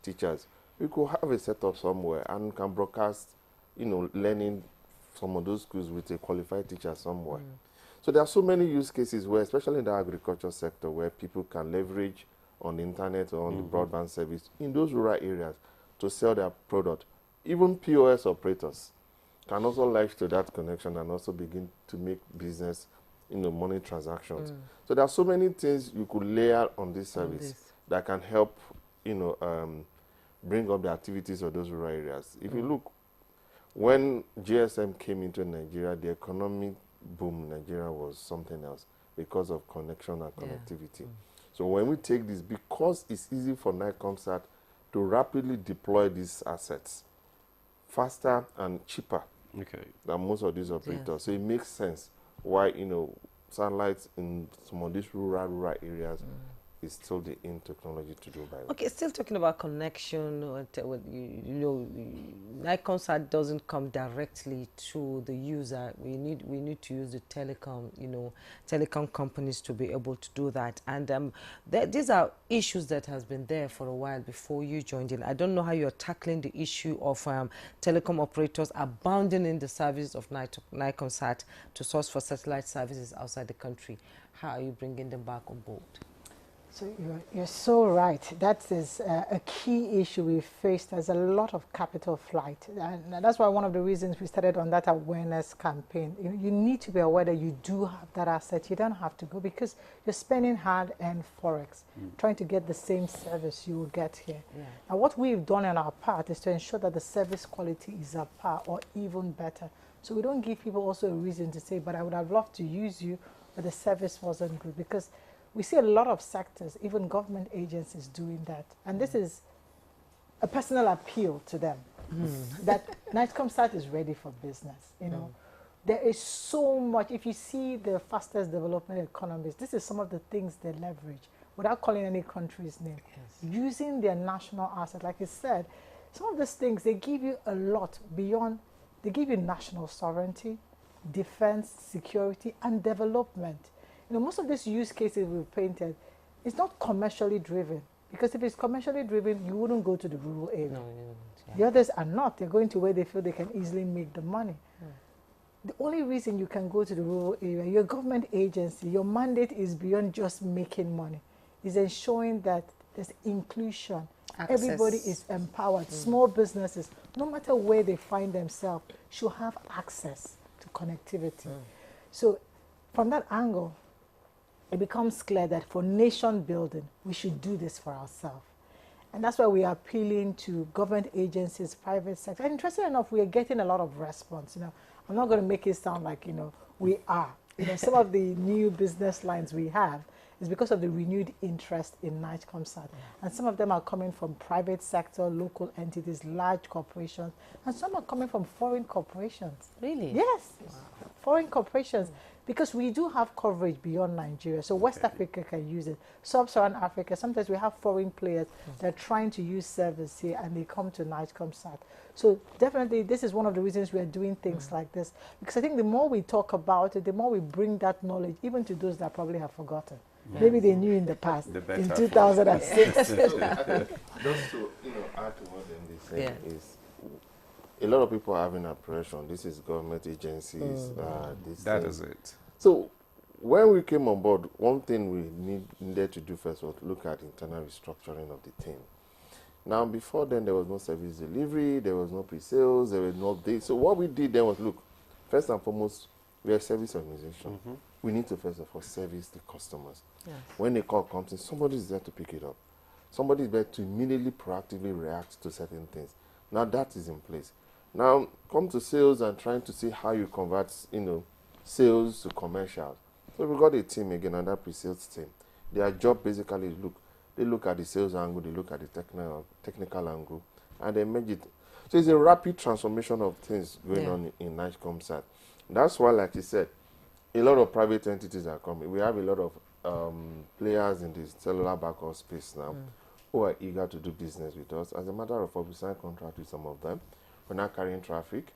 teachers. We could have a setup somewhere and can broadcast learning some of those skills with a qualified teacher somewhere. So there are so many use cases where, especially in the agriculture sector, where people can leverage on the internet or on the broadband service in those rural areas to sell their product. Even POS operators can also latch to that connection and also begin to make business, money transactions. So there are so many things you could layer on this service that can help, bring up the activities of those rural areas. If you look, when GSM came into Nigeria, the economic boom in Nigeria was something else because of connection and connectivity. So when we take this, because it's easy for NICOMSAT to rapidly deploy these assets faster and cheaper than most of these operators. So it makes sense why, satellites in some of these rural areas is still the in technology to do by. Okay, still talking about connection. NICOMSAT doesn't come directly to the user. We need to use the telecom companies to be able to do that. And these are issues that has been there for a while before you joined in. I don't know how you're tackling the issue of telecom operators abandoning the service of NICOMSAT to source for satellite services outside the country. How are you bringing them back on board? So you're so right. That is a key issue we faced. There's a lot of capital flight. And that's why one of the reasons we started on that awareness campaign. You need to be aware that you do have that asset. You don't have to go because you're spending hard-earned forex trying to get the same service you will get here. Now, what we've done on our part is to ensure that the service quality is at par or even better. So we don't give people also a reason to say, but I would have loved to use you, but the service wasn't good, because we see a lot of sectors, even government agencies, doing that. And this is a personal appeal to them, that NICOMSAT is ready for business. There is so much. If you see the fastest development economies, this is some of the things they leverage, without calling any country's name. Using their national asset, like you said, some of these things, they give you a lot beyond. They give you national sovereignty, defense, security, and development. Most of these use cases we've painted, it's not commercially driven. Because if it's commercially driven, you wouldn't go to the rural area. No, the others are not. They're going to where they feel they can easily make the money. The only reason you can go to the rural area, your government agency, your mandate is beyond just making money. It's ensuring that there's inclusion. Access. Everybody is empowered. Small businesses, no matter where they find themselves, should have access to connectivity. So from that angle, it becomes clear that for nation building, we should do this for ourselves. And that's why we are appealing to government agencies, private sector. And interestingly enough, we are getting a lot of response. I'm not going to make it sound like, we are. Some of the new business lines we have is because of the renewed interest in NICOMSAT. And some of them are coming from private sector, local entities, large corporations, and some are coming from foreign corporations. Really? Yes, foreign corporations. Because we do have coverage beyond Nigeria. So West Africa can use it. Sub-Saharan Africa, sometimes we have foreign players that are trying to use service here and they come to NICOMSAT. So definitely this is one of the reasons we are doing things like this. Because I think the more we talk about it, the more we bring that knowledge, even to those that probably have forgotten. Maybe they knew in the past, in 2006. Just to add to what they say is, a lot of people are having an impression this is government agencies. That is it. So when we came on board, one thing we needed to do first was look at internal restructuring of the team. Now, before then, there was no service delivery, there was no pre-sales, there was no updates. So what we did then was, look, first and foremost, we are a service organization. We need to first of all service the customers. When a call comes in, somebody is there to pick it up. Somebody is there to immediately proactively react to certain things. Now that is in place. Now come to sales and trying to see how you convert, sales to commercial. So we got a team again, another pre-sales team. Their job basically is they look at the sales angle, they look at the technical angle, and they merge it. So it's a rapid transformation of things going on in NICOMSAT. That's why, like you said, a lot of private entities are coming. We have a lot of players in the cellular backhaul space now who are eager to do business with us. As a matter of fact, we signed contract with some of them. We're not carrying traffic.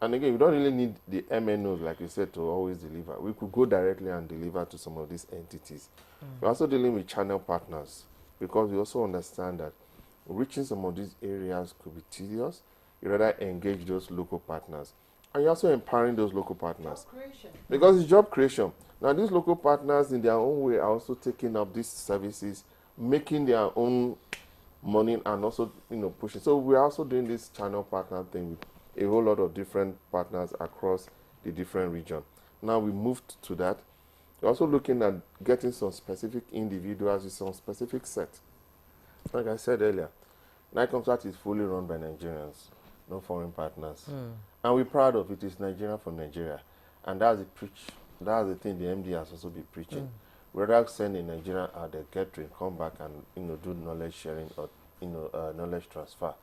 And again, we don't really need the MNOs, like you said, to always deliver. We could go directly and deliver to some of these entities. We're also dealing with channel partners because we also understand that reaching some of these areas could be tedious. you rather engage those local partners. And you're also empowering those local partners. Because it's job creation. Now, these local partners, in their own way, are also taking up these services, making their own money, and also, pushing. So we're also doing this channel partner thing with a whole lot of different partners across the different regions. Now we moved to that. We're also looking at getting some specific individuals with some specific set. Like I said earlier, NICOMSAT is fully run by Nigerians, no foreign partners. And we're proud of it. It's Nigeria for Nigeria. And that's the thing the MD has also been preaching. We rather send a Nigerian out there, get trained, come back and do knowledge sharing or knowledge transfer.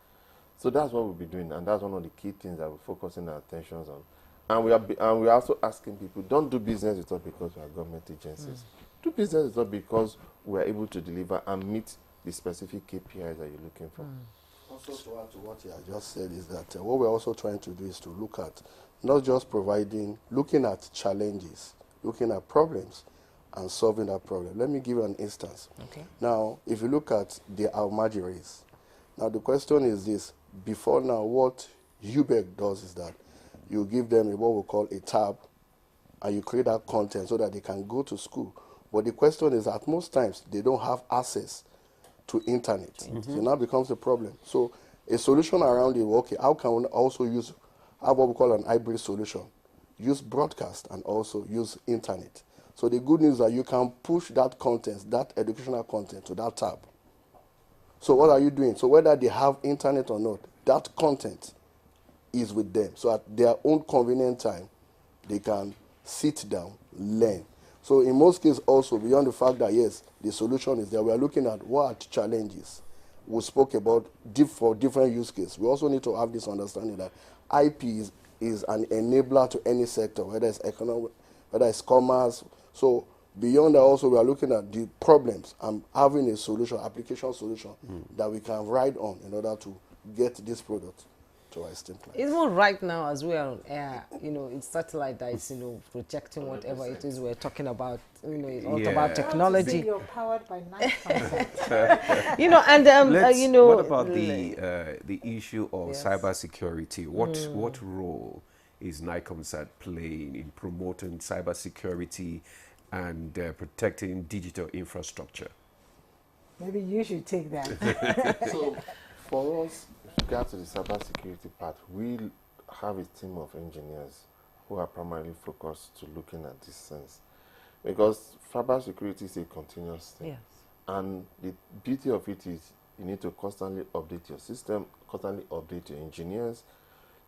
So that's what we'll be doing, and that's one of the key things that we're focusing our attentions on. And we're also asking people, don't do business with us because we are government agencies. Do business with us because we are able to deliver and meet the specific KPIs that you're looking for. Also, to add to what you have just said, is that what we're also trying to do is to look at not just looking at challenges, looking at problems, and solving that problem. Let me give you an instance. Okay. Now, if you look at the Almajiris, now the question is this: before now, what UBEC does is that you give them what we call a tab, and you create that content so that they can go to school. But the question is, at most times, they don't have access to internet. So now becomes a problem. So a solution around it, okay, how can we also have what we call an hybrid solution? Use broadcast and also use internet. So the good news is that you can push that content, that educational content, to that tab. So what are you doing? So whether they have internet or not, that content is with them. So at their own convenient time, they can sit down, learn. So in most cases also, beyond the fact that yes, the solution is there, we are looking at what are the challenges we spoke about for different use cases. We also need to have this understanding that IP is an enabler to any sector, whether it's economic, whether it's commerce. So beyond that also, we are looking at the problems and having a solution, application solution, that we can ride on in order to get this product to our esteemed clients. Even right now, as we are on air, it's satellite that is, projecting whatever 100%. It is we're talking about. It's all about technology. You're powered by NICOMSAT. What about the issue of cybersecurity? What role is NICOMSAT playing in promoting cybersecurity and protecting digital infrastructure? Maybe you should take that. So, for us, with regard to the cybersecurity part, we have a team of engineers who are primarily focused to looking at this sense. Because cybersecurity is a continuous thing. Yes. And the beauty of it is you need to constantly update your system, constantly update your engineers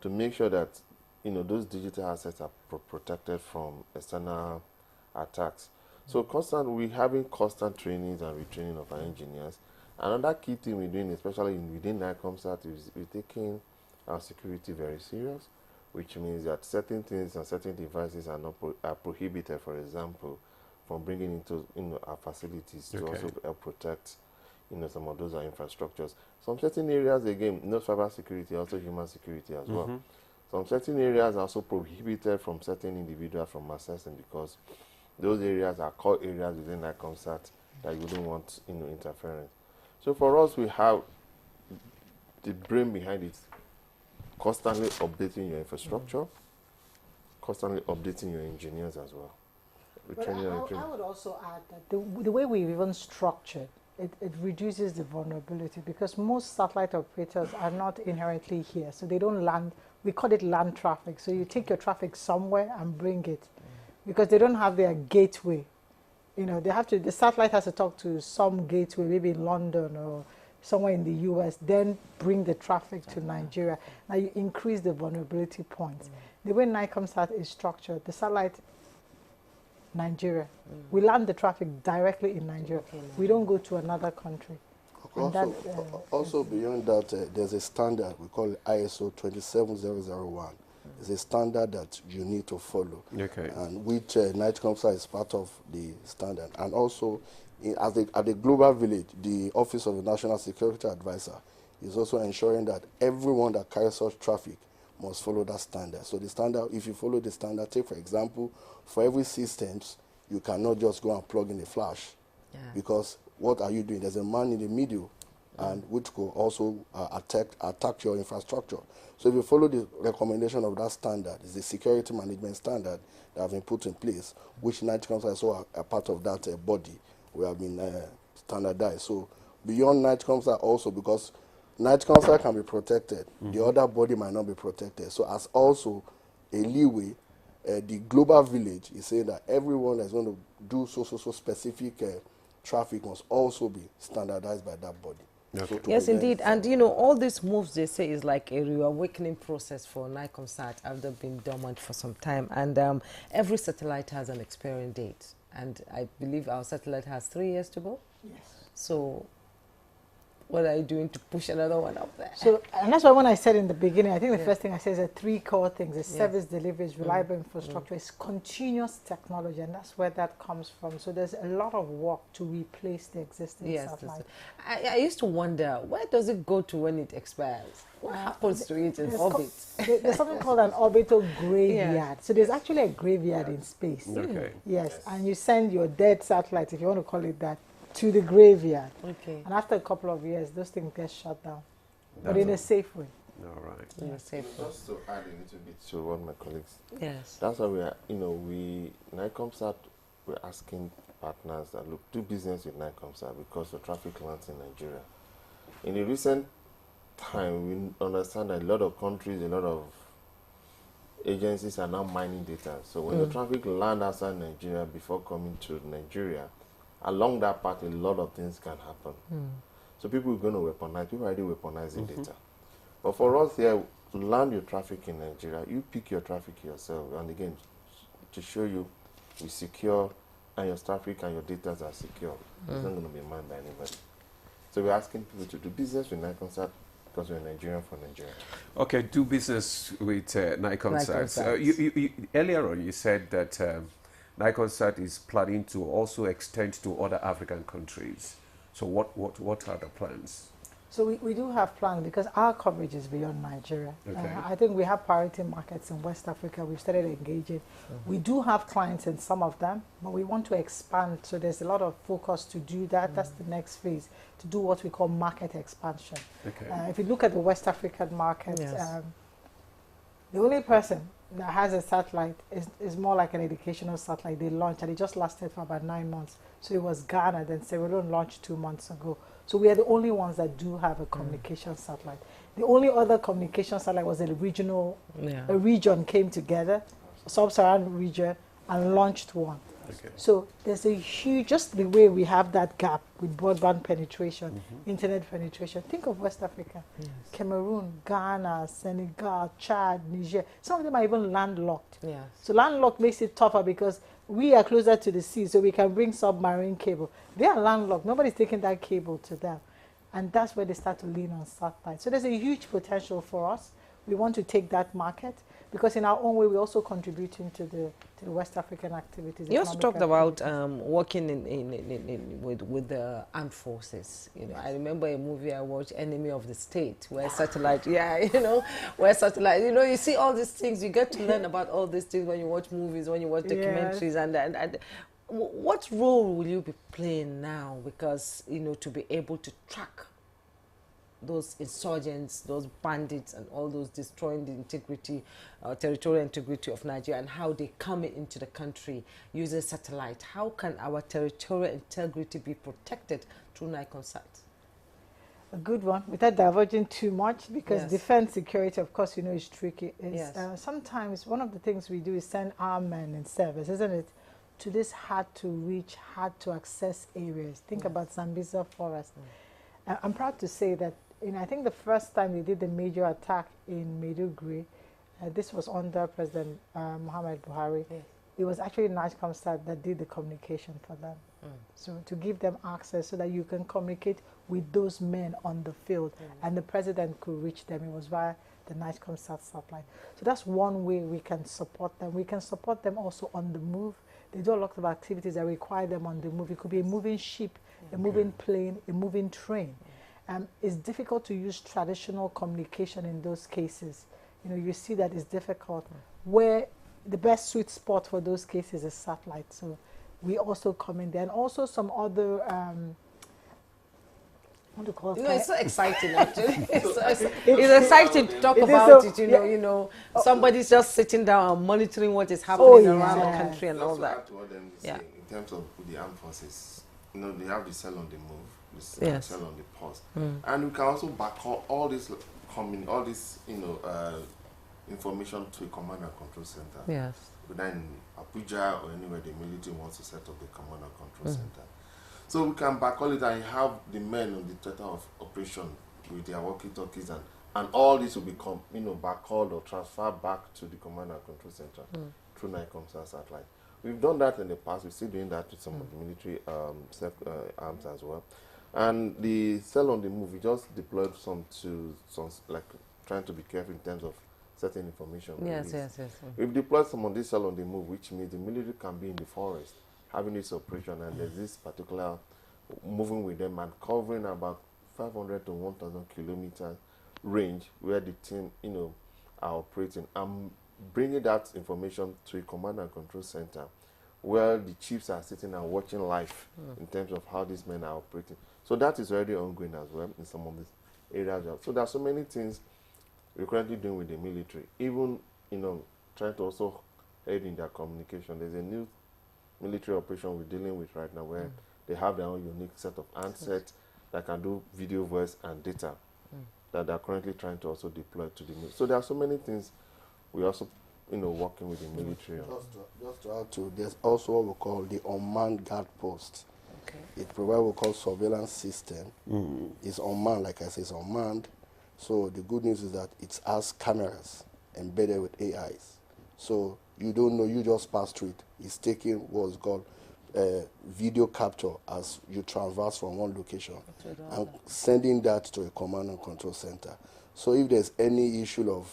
to make sure that those digital assets are protected from external attacks. So we're having constant trainings and retraining of our engineers. Another key thing we're doing, especially within NICOMSAT, is we're taking our security very serious, which means that certain things and certain devices are prohibited, for example, from bringing into our facilities to also help protect some of those infrastructures. Some certain areas, again, not cyber security, also human security as well. Some certain areas are also prohibited from certain individuals from accessing, because those areas are core areas within NICOMSAT that you wouldn't want interference. So for us, we have the brain behind it, constantly updating your infrastructure, constantly updating your engineers as well. But I would also add that the way we even structure it reduces the vulnerability, because most satellite operators are not inherently here, so they don't land. We call it land traffic. So you take your traffic somewhere and bring it, because they don't have their gateway. The satellite has to talk to some gateway, maybe in London or somewhere in the US, then bring the traffic to Nigeria. Now you increase the vulnerability points. The way NICOMSAT is structured, the satellite, Nigeria, we land the traffic directly in Nigeria. We don't go to another country. Also beyond that, there's a standard we call ISO 27001. It's a standard that you need to follow, and which NICOMSAT is part of the standard. And also, at the global village, the Office of the National Security Advisor is also ensuring that everyone that carries such traffic must follow that standard. So the standard, if you follow the standard, take for example, for every systems, you cannot just go and plug in a flash, because what are you doing? There's a man in the middle and which could also attack your infrastructure. So if you follow the recommendation of that standard, it's the security management standard that have been put in place, which NITCOMSAT is also a part of that body. We have been standardized. So beyond NITCOMSAT also, because NITCOMSAT can be protected, the other body might not be protected. So as also a leeway, the global village is saying that everyone that's going to do so specific traffic must also be standardized by that body. Okay. So yes, indeed. And, you know, all these moves, they say, is like a reawakening process for NICOMSAT after being dormant for some time. And every satellite has an expiring date. And I believe our satellite has 3 years to go. Yes. So what are you doing to push another one up there? So, and that's why when I said in the beginning, I think the first thing I said is 3 core things: is service delivery, is reliable infrastructure, is continuous technology, and that's where that comes from. So there's a lot of work to replace the existing satellite. I used to wonder, where does it go to when it expires? What happens to it in orbit? There's something called an orbital graveyard. So there's actually a graveyard in space. Okay. Yes, and you send your dead satellite, if you want to call it that, to the graveyard. Okay. And after a couple of years, those things get shut down. But in a safe way. All right. In a safe way. Just to add a little bit to what my colleagues. Yes. That's why we are, NICOMSAT, we're asking partners that look, do business with NICOMSAT because the traffic lands in Nigeria. In the recent time, we understand that a lot of countries, a lot of agencies are now mining data. So when the traffic lands outside Nigeria before coming to Nigeria, along that path, a lot of things can happen. So people are going to weaponize. People are already weaponizing data. But for us here, to land your traffic in Nigeria, you pick your traffic yourself. And again, to show you, we secure, and your traffic and your data are secure. It's not going to be mined by anybody. So we're asking people to do business with NICOMSAT because we're Nigerian for Nigeria. Okay, do business with NICOMSAT. Earlier on, you said that NICOMSAT is planning to also extend to other African countries. So what are the plans? So we do have plans because our coverage is beyond Nigeria. Okay. I think we have priority markets in West Africa. We've started engaging. We do have clients in some of them, but we want to expand. So there's a lot of focus to do that. That's the next phase, to do what we call market expansion. Okay. If you look at the West African market, the only person that has a satellite is more like an educational satellite. They launched, and it just lasted for about 9 months. So it was Ghana, then Sierra Leone launched 2 months ago. So we are the only ones that do have a communication satellite. The only other communication satellite was a regional, a region came together, sub-Saharan region, and launched one. Okay. So there's a huge, just the way we have that gap with broadband penetration, internet penetration. Think of West Africa, Cameroon, Ghana, Senegal, Chad, Niger. Some of them are even landlocked. So landlocked makes it tougher because we are closer to the sea, so we can bring submarine cable. They are landlocked. Nobody's taking that cable to them. And that's where they start to lean on satellite. So there's a huge potential for us. We want to take that market because in our own way, we're also contributing to the West African activities. You also talked about working with the armed forces. You know, I remember a movie I watched, Enemy of the State, where satellite, where satellite, you see all these things. You get to learn about all these things when you watch movies, when you watch documentaries, and what role will you be playing now? Because, to be able to track those insurgents, those bandits, and all those destroying the integrity, territorial integrity of Nigeria, and how they come into the country using satellite. How can our territorial integrity be protected through NICOMSAT? A good one, without diverging too much, because defense security, of course, is tricky. Sometimes one of the things we do is send our men in service, isn't it, to this hard-to-reach, hard-to-access areas. Think about Zambeza Forest. I'm proud to say that I think the first time they did the major attack in Maiduguri, this was under President Muhammad Buhari. It was actually NICOMSAT that did the communication for them. So to give them access so that you can communicate with those men on the field, and the president could reach them. It was via the NICOMSAT satellite. So that's one way we can support them. We can support them also on the move. They do a lot of activities that require them on the move. It could be a moving ship, a moving plane, a moving train. It's difficult to use traditional communication in those cases. You see that it's difficult. Where the best sweet spot for those cases is satellite. So we also come in there. And also some other It's so exciting actually. It's exciting to talk about it. You know, somebody's just sitting down and monitoring what is happening around the country and all that. In terms of the armed forces, you know, they have the cell on the move, the cell on the pause, and we can also back all this information to a command and control center. Yes. Whether in Abuja or anywhere the military wants to set up the command and control center. So we can backcall it and have the men on the theater of operation with their walkie-talkies and all this will become, backcalled or transferred back to the command and control center through NICOMSAT satellite. We've done that in the past. We're still doing that with some of the military arms as well. And the cell on the move, we just deployed some like trying to be careful in terms of certain information. Yes. We've deployed some of this cell on the move, which means the military can be in the forest having its operation, and there's this particular moving with them and covering about 500 to 1,000 kilometer range where the team, are operating, and bringing that information to a command and control center where the chiefs are sitting and watching live in terms of how these men are operating. So that is already ongoing as well in some of these areas. So there are so many things we're currently doing with the military, even, trying to also aid in their communication. There's a new military operation we're dealing with right now where they have their own unique set of handsets that can do video, voice, and data that they're currently trying to also deploy to the military. So there are so many things we also, working with the military on. Just to add to, there's also what we call the unmanned guard post. Okay. It provides what we call surveillance system. It's unmanned, like I said, it's unmanned. So the good news is that it has cameras embedded with AIs. So you don't know, you just pass through it. It's taking what's called video capture as you traverse from one location and sending that to a command and control center. So if there's any issue of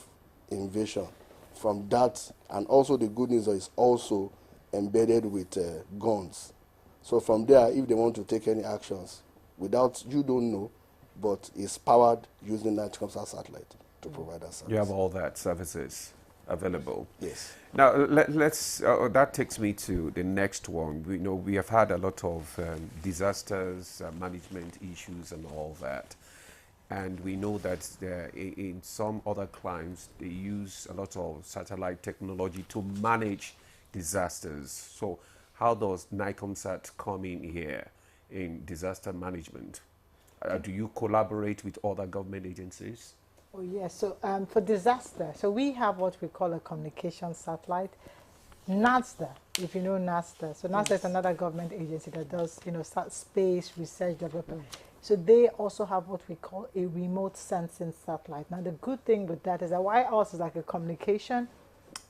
invasion from that, and also the good news is also embedded with guns. So from there, if they want to take any actions, you don't know, but it's powered using NICOMSAT satellite to provide that service. You have all that services available. Yes. Now let's. That takes me to the next one. We have had a lot of disasters, management issues, and all that, and we know that in some other climes they use a lot of satellite technology to manage disasters. So how does NICOMSAT come in here in disaster management? Do you collaborate with other government agencies? Oh, yes. So for disaster, so we have what we call a communication satellite. NASDA, if you know NASDA. So NASDA is another government agency that does, space research development. So they also have what we call a remote sensing satellite. Now, the good thing with that is that while ours is like a communication,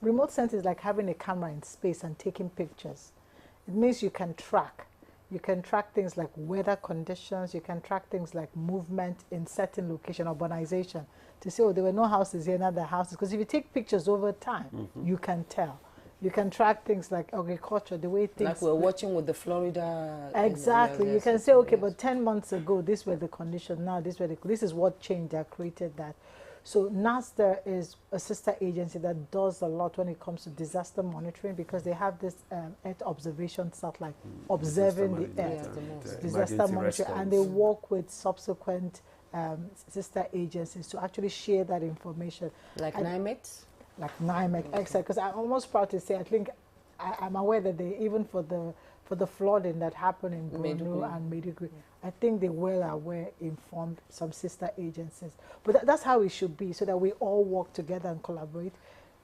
remote sensing is like having a camera in space and taking pictures. It means you can track. You can track things like weather conditions. You can track things like movement in certain location, urbanization, to say, oh, there were no houses here, now there are houses. Because if you take pictures over time, you can tell. You can track things like agriculture, the way things... Like we're watching with the Florida... Exactly. You can say, okay, but 10 months ago, these were the conditions. Now, this is what changed that created that. So NASDA is a sister agency that does a lot when it comes to disaster monitoring, because they have this Earth observation satellite observing the Earth, disaster monitoring, and they work with subsequent sister agencies to actually share that information. Like NIMET? Like NIMET, exactly. Because I'm almost proud to say, I think I'm aware that they, even for the flooding that happened in Borno and Maiduguri, I think they well aware, informed some sister agencies. But that's how it should be, so that we all work together and collaborate.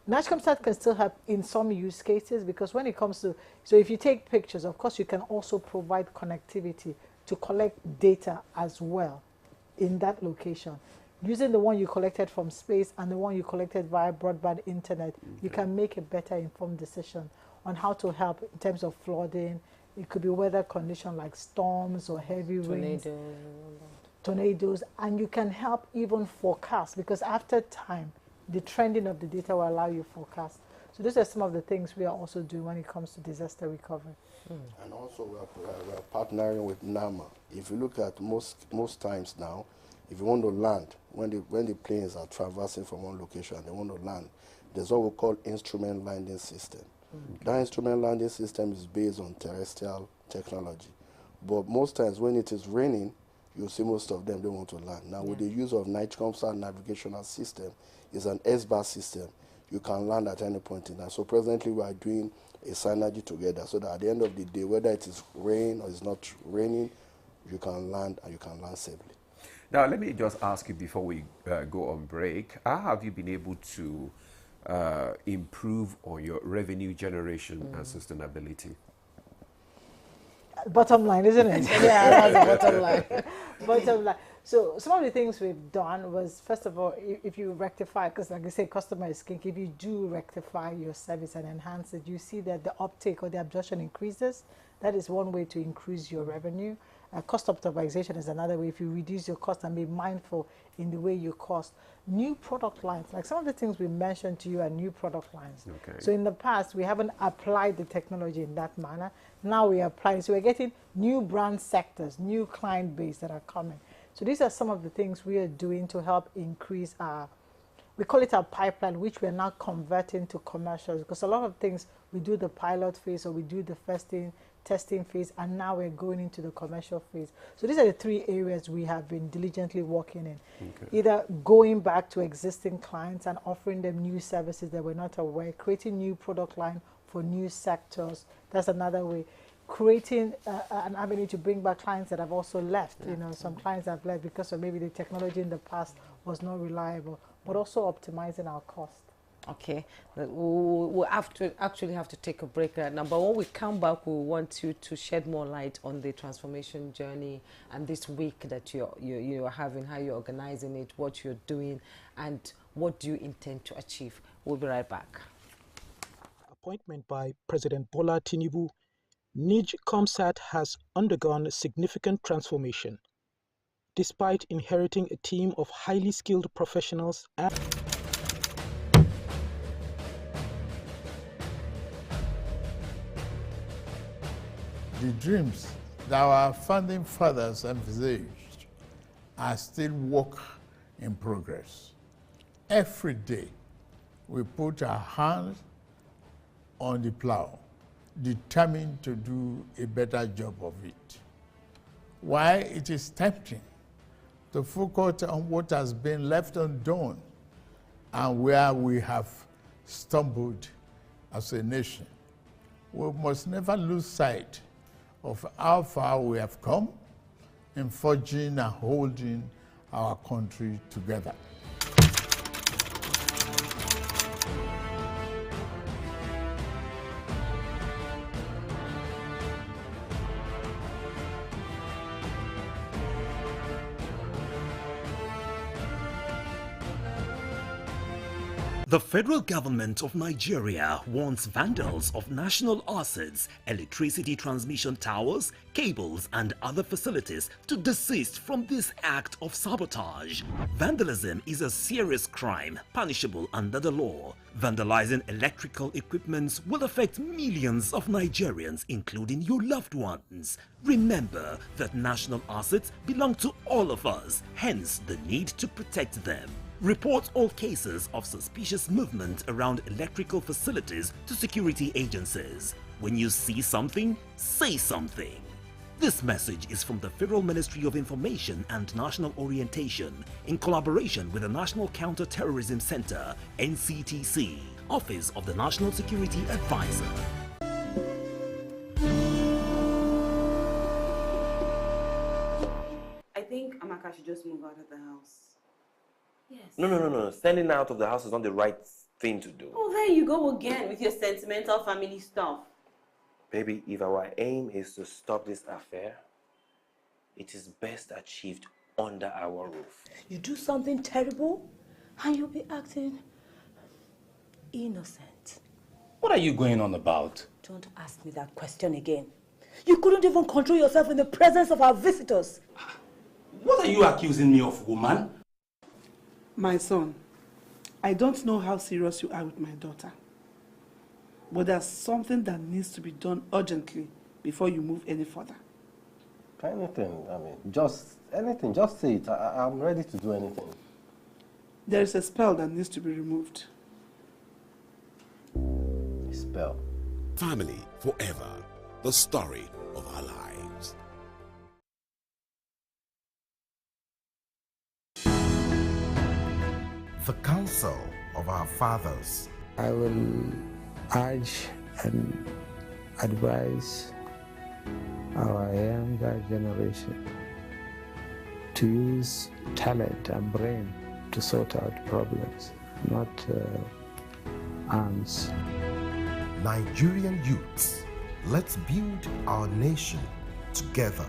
NICOMSAT can still help in some use cases, because when it comes to, so if you take pictures, of course you can also provide connectivity to collect data as well in that location. Using the one you collected from space and the one you collected via broadband internet, you can make a better informed decision on how to help in terms of flooding. It could be weather condition like storms or heavy rains, tornadoes, and you can help even forecast, because after time, the trending of the data will allow you forecast. So those are some of the things we are also doing when it comes to disaster recovery. And also we are partnering with NAMA. If you look at most times now, if you want to land, when the planes are traversing from one location and they want to land, there's what we call instrument landing system. That instrument landing system is based on terrestrial technology. But most times when it is raining, you see most of them don't want to land. Now, with the use of NITCOMSAT navigational system, is an S-bar system. You can land at any point in time. So presently, we are doing a synergy together so that at the end of the day, whether it is rain or it's not raining, you can land and you can land safely. Now, let me just ask you before we go on break, how have you been able to improve on your revenue generation and sustainability? Bottom line, isn't it? Yeah, that's the bottom line. Bottom line. So some of the things we've done was, first of all, if you rectify, because like I say, customer is king, if you do rectify your service and enhance it, you see that the uptake or the absorption increases. That is one way to increase your revenue. Cost optimization is another way. If you reduce your cost and be mindful in the way you cost. New product lines, like some of the things we mentioned to you are new product lines. Okay. So in the past, we haven't applied the technology in that manner. Now we are applying. So we're getting new brand sectors, new client base that are coming. So these are some of the things we are doing to help increase our, we call it our pipeline, which we're now converting to commercials, because a lot of things we do the pilot phase or we do the first testing phase, and now we're going into the commercial phase. So these are the three areas we have been diligently working in. Okay. Either going back to existing clients and offering them new services that we're not aware, creating new product line for new sectors. That's another way. Creating an avenue to bring back clients that have also left. You know, some clients have left because of maybe the technology in the past was not reliable, but also optimizing our cost. Okay, we'll actually have to take a break right now, but when we come back, we want you to shed more light on the transformation journey and this week that you're having, how you're organizing it, what you're doing, and what do you intend to achieve. We'll be right back. Appointment by President Bola Tinubu, NIJ-COMSAT has undergone significant transformation. Despite inheriting a team of highly skilled professionals and the dreams that our founding fathers envisaged are still work in progress. Every day, we put our hands on the plow, determined to do a better job of it. While it is tempting to focus on what has been left undone and where we have stumbled as a nation, we must never lose sight of how far we have come in forging and holding our country together. The federal government of Nigeria wants vandals of national assets, electricity transmission towers, cables, and other facilities to desist from this act of sabotage. Vandalism is a serious crime punishable under the law. Vandalizing electrical equipment will affect millions of Nigerians, including your loved ones. Remember that national assets belong to all of us, hence the need to protect them. Report all cases of suspicious movement around electrical facilities to security agencies. When you see something, say something. This message is from the Federal Ministry of Information and National Orientation in collaboration with the National Counter-Terrorism Center, NCTC, Office of the National Security Advisor. I think Amaka should just move out of the house. Yes. No. Standing out of the house is not the right thing to do. Oh, there you go again with your sentimental family stuff. Baby, if our aim is to stop this affair, it is best achieved under our roof. You do something terrible and you'll be acting innocent. What are you going on about? Don't ask me that question again. You couldn't even control yourself in the presence of our visitors. What are you accusing me of, woman? My son, I don't know how serious you are with my daughter, but there's something that needs to be done urgently before you move any further. Anything, just anything, just say it. I'm ready to do anything. There is a spell that needs to be removed. A spell? Family forever, the story of our lives. the counsel of our fathers. I will urge and advise our younger generation to use talent and brain to sort out problems, not arms. Nigerian youths, let's build our nation together.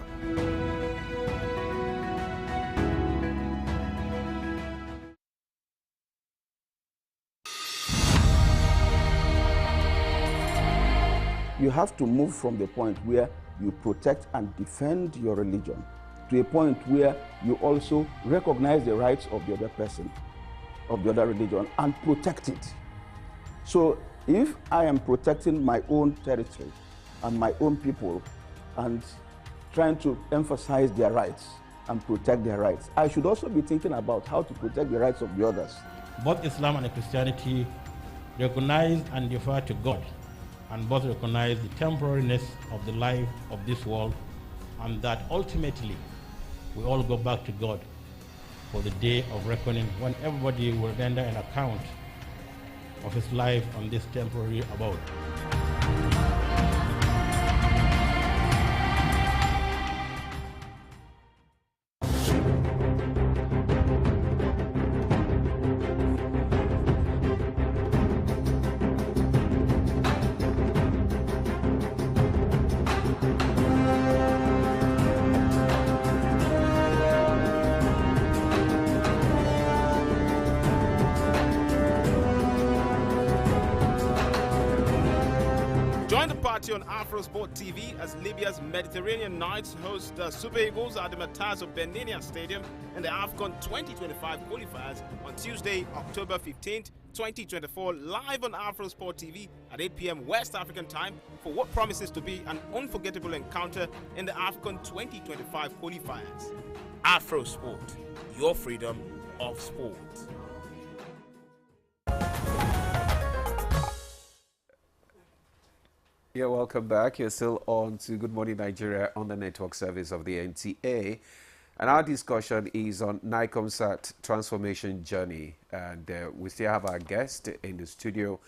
You have to move from the point where you protect and defend your religion to a point where you also recognize the rights of the other person, of the other religion, and protect it. So if I am protecting my own territory and my own people and trying to emphasize their rights and protect their rights, I should also be thinking about how to protect the rights of the others. Both Islam and Christianity recognize and defer to God, and both recognize the temporariness of the life of this world, and that ultimately we all go back to God for the day of reckoning, when everybody will render an account of his life on this temporary abode. Join the party on AfroSport TV as Libya's Mediterranean Knights host the Super Eagles at the Nta of Benin Stadium in the AFCON 2025 qualifiers on Tuesday, October 15th, 2024, live on AfroSport TV at 8 p.m. West African time for what promises to be an unforgettable encounter in the AFCON 2025 qualifiers. AfroSport, your freedom of sport. Yeah, welcome back. You're still on to Good Morning Nigeria on the network service of the NTA. And our discussion is on NICOMSAT transformation journey. And we still have our guest in the studio.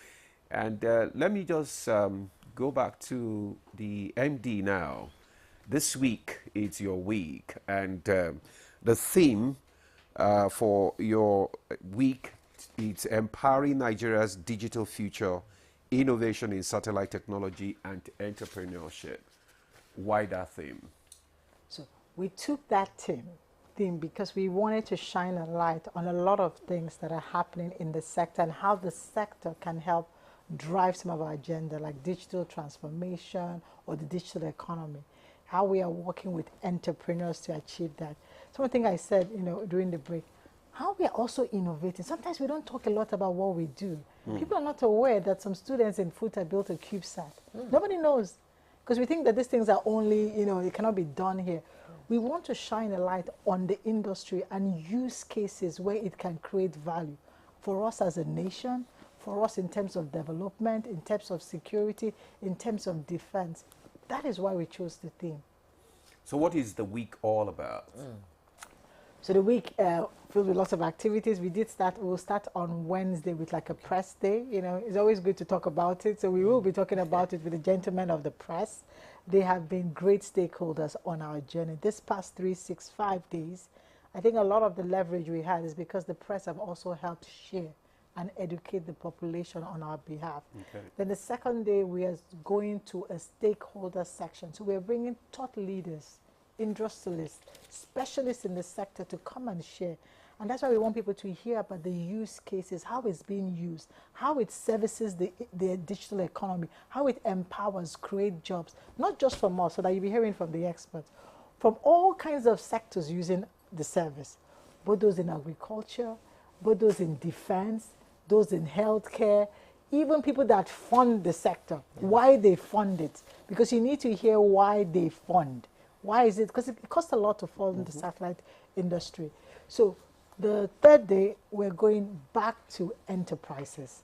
And let me just go back to the MD now. This week, it's your week. And the theme for your week, it's empowering Nigeria's digital future, innovation in satellite technology and entrepreneurship. Why that theme? So we took that theme because we wanted to shine a light on a lot of things that are happening in the sector and how the sector can help drive some of our agenda, like digital transformation or the digital economy, how we are working with entrepreneurs to achieve that. Something I said, during the break, how we are also innovating. Sometimes we don't talk a lot about what we do. People are not aware that some students in FUTA built a CubeSat. Nobody knows, because we think that these things are only, it cannot be done here. We want to shine a light on the industry and use cases where it can create value for us as a nation, for us in terms of development, in terms of security, in terms of defense. That is why we chose the theme. So what is the week all about? So the week filled with lots of activities. We'll start on Wednesday with like a press day. It's always good to talk about it. So we will be talking about it with the gentlemen of the press. They have been great stakeholders on our journey. This past 365 days, I think a lot of the leverage we had is because the press have also helped share and educate the population on our behalf. Okay. Then the second day, we are going to a stakeholder section. So we're bringing thought leaders, industrialists, specialists in the sector to come and share. And that's why we want people to hear about the use cases, how it's being used, how it services the digital economy, how it empowers, create jobs, not just from us, so that you'll be hearing from the experts, from all kinds of sectors using the service, both those in agriculture, both those in defense, those in healthcare, even people that fund the sector, why they fund it, because you need to hear why they fund. Why is it? Because it costs a lot to fund the satellite industry. So the third day, we're going back to enterprises.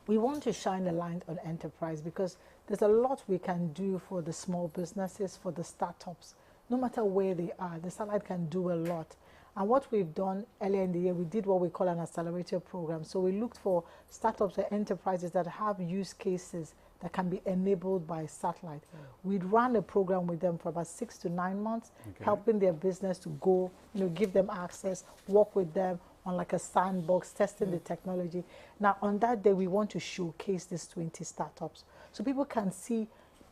We want to shine a light on enterprise because there's a lot we can do for the small businesses, for the startups. No matter where they are, the satellite can do a lot. And what we've done earlier in the year, we did what we call an accelerator program. So we looked for startups or enterprises that have use cases that can be enabled by satellite. We ran a program with them for about 6 to 9 months, helping their business to go, give them access, work with them on like a sandbox, testing the technology. Now, on that day, we want to showcase these 20 startups so people can see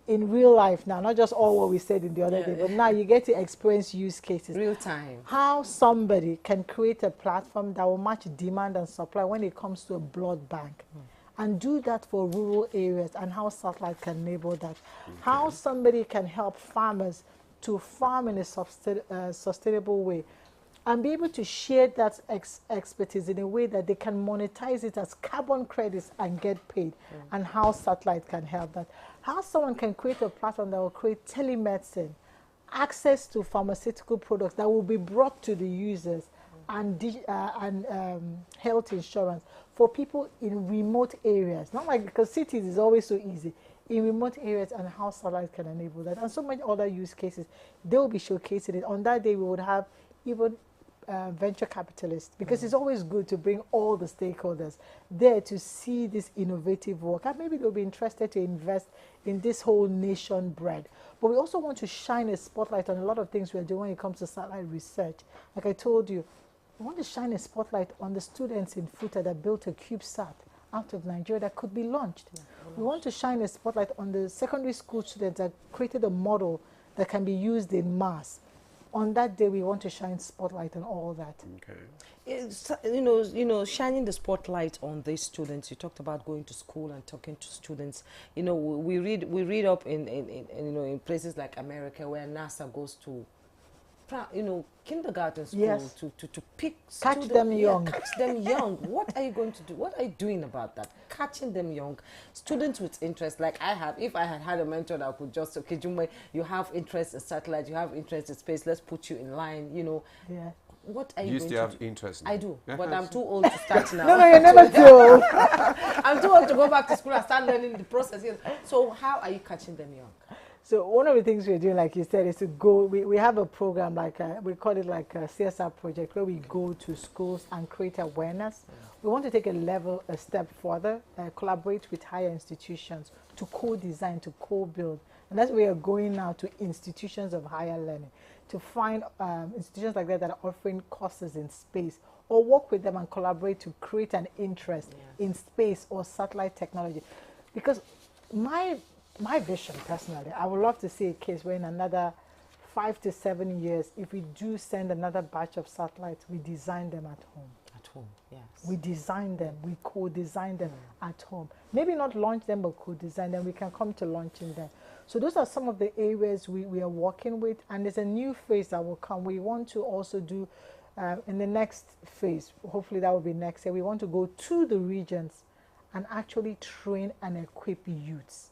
in real life now, not just all what we said in the other day, but now you get to experience use cases. Real time. How somebody can create a platform that will match demand and supply when it comes to a blood bank. And do that for rural areas, and how satellite can enable that. How somebody can help farmers to farm in a sustainable way and be able to share that expertise in a way that they can monetize it as carbon credits and get paid, and how satellite can help that. How someone can create a platform that will create telemedicine, access to pharmaceutical products that will be brought to the users, and health insurance for people in remote areas. Not like, because cities is always so easy. In remote areas, and how satellite can enable that. And so many other use cases. They will be showcasing it. On that day, we would have even venture capitalists, because it's always good to bring all the stakeholders there to see this innovative work. And maybe they'll be interested to invest in this whole nation bread. But we also want to shine a spotlight on a lot of things we're doing when it comes to satellite research. Like I told you, we want to shine a spotlight on the students in FUTA that built a CubeSat out of Nigeria that could be launched. We want to shine a spotlight on the secondary school students that created a model that can be used in mass. On that day, we want to shine spotlight on all that. Okay. It's, shining the spotlight on these students. You talked about going to school and talking to students. We read up in places like America where NASA goes to kindergarten school to pick catch students. Them young. Catch them young. What are you going to do? What are you doing about that? Catching them young. Students with interest, like I have. If I had a mentor that could just, okay, Jumwe, you have interest in satellite, you have interest in space, let's put you in line, Yeah. What are you You going still to have do? interest in I it? do, but I'm too old to start now. No, you're never too old. I'm too old to go back to school and start learning the process. So how are you catching them young? So one of the things we're doing, like you said, is to go, we have a program like, we call it like a CSR project, where we go to schools and create awareness. We want to take a step further, collaborate with higher institutions to co-design, to co-build. And that's where we are going now, to institutions of higher learning, to find institutions like that that are offering courses in space, or work with them and collaborate to create an interest in space or satellite technology. Because my vision, personally, I would love to see a case where in another 5 to 7 years, if we do send another batch of satellites, we design them at home. At home, yes. We design them, we co-design them at home. Maybe not launch them, but co-design them. We can come to launching them. So those are some of the areas we are working with, and there's a new phase that will come. We want to also do, in the next phase, hopefully that will be next year, we want to go to the regions and actually train and equip youths.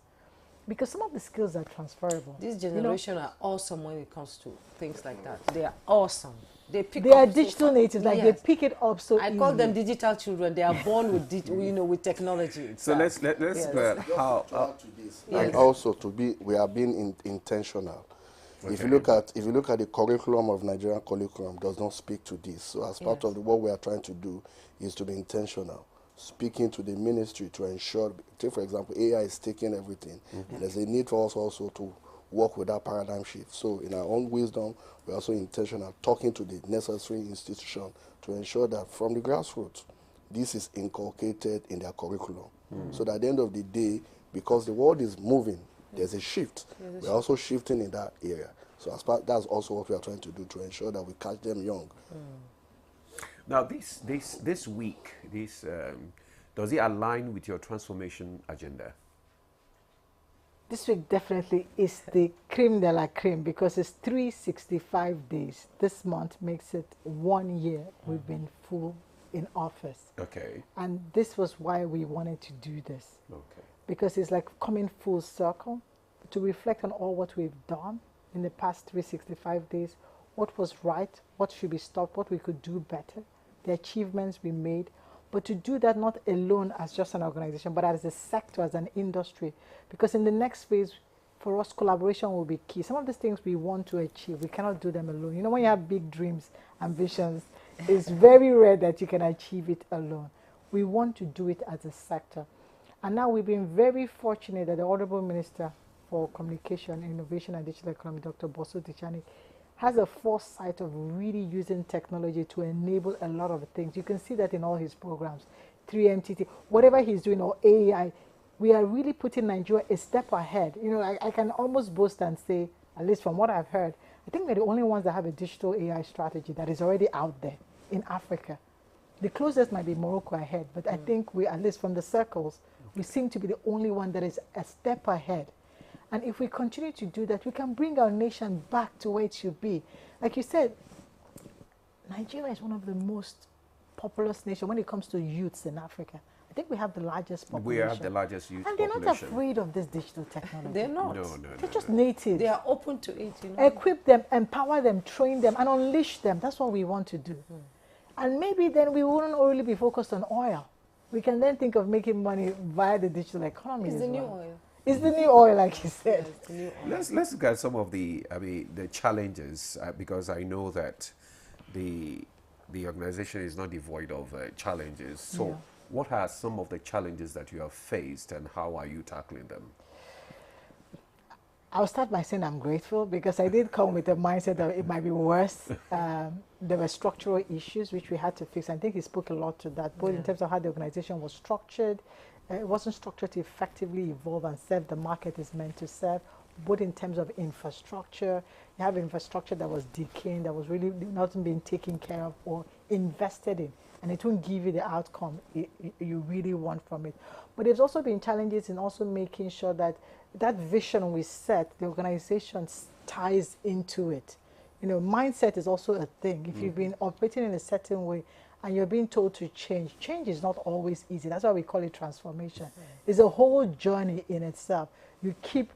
Because some of the skills are transferable. This generation are awesome when it comes to things like that. They are awesome. They are digital natives. Like, they pick it up so I call them digital children. They are born with with technology. So let's how to this. And also we are being intentional. Okay. If you look at the curriculum of Nigerian curriculum, does not speak to this. So as part of what we are trying to do is to be intentional. Speaking to the ministry to ensure, take for example, AI is taking everything. There's a need for us also to work with that paradigm shift. So in our own wisdom, we're also intentional, talking to the necessary institution to ensure that from the grassroots, this is inculcated in their curriculum. So that at the end of the day, because the world is moving, there's a shift. We're also shifting in that area. So that's also what we are trying to do, to ensure that we catch them young. Now, this week, does it align with your transformation agenda? This week definitely is the creme de la creme, because it's 365 days. This month makes it 1 year we've been full in office. Okay. And this was why we wanted to do this. Okay. Because it's like coming full circle to reflect on all what we've done in the past 365 days, what was right, what should be stopped, what we could do better, the achievements we made, but to do that not alone as just an organization, but as a sector, as an industry. Because in the next phase, for us, collaboration will be key. Some of these things we want to achieve, we cannot do them alone. You know, when you have big dreams, ambitions, it's very rare that you can achieve it alone. We want to do it as a sector. And now we've been very fortunate that the Honorable Minister for Communication, Innovation and Digital Economy, Dr. Boso Tijani, has a foresight of really using technology to enable a lot of things. You can see that in all his programs, 3MTT, whatever he's doing, or AI, we are really putting Nigeria a step ahead. You know, I can almost boast and say, at least from what I've heard, I think we're the only ones that have a digital AI strategy that is already out there in Africa. The closest might be Morocco ahead, but I think we, at least from the circles, we seem to be the only one that is a step ahead. And if we continue to do that, we can bring our nation back to where it should be. Like you said, Nigeria is one of the most populous nations when it comes to youths in Africa. I think we have the largest population. We have the largest youth population. And they're not afraid of this digital technology. They're not. No. They're just native. They are open to it, you know. Equip them, empower them, train them, and unleash them. That's what we want to do. And maybe then we wouldn't only be focused on oil. We can then think of making money via the digital economy. It's the new oil. It's the new oil, like you said. Let's look at some of the challenges, because I know that the organization is not devoid of challenges. So what are some of the challenges that you have faced, and how are you tackling them? I'll start by saying I'm grateful, because I did come with a mindset that it might be worse. There were structural issues which we had to fix. I think he spoke a lot to that, both in terms of how the organization was structured. It wasn't structured to effectively evolve and serve the market it's meant to serve, both in terms of infrastructure. You have infrastructure that was decaying, that was really not being taken care of or invested in, and it won't give you the outcome you really want from it. But there's also been challenges in also making sure that that vision we set, the organization ties into it. You know, mindset is also a thing. If you've been operating in a certain way and you're being told to change, change is not always easy. That's why we call it transformation. It's a whole journey in itself. You keep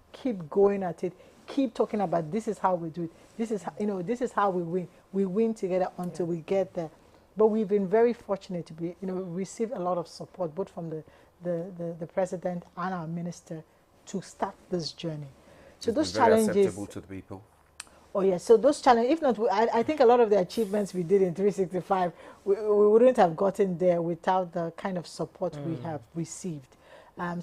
going at it, keep talking about this is how we do it. This is, this is how we win. We win together until we get there. But we've been very fortunate to be, receive a lot of support, both from the president and our minister, to start this journey. So those challenges. Very acceptable to the people. Oh yes, so those challenges, if not, I think a lot of the achievements we did in 365, we wouldn't have gotten there without the kind of support we have received.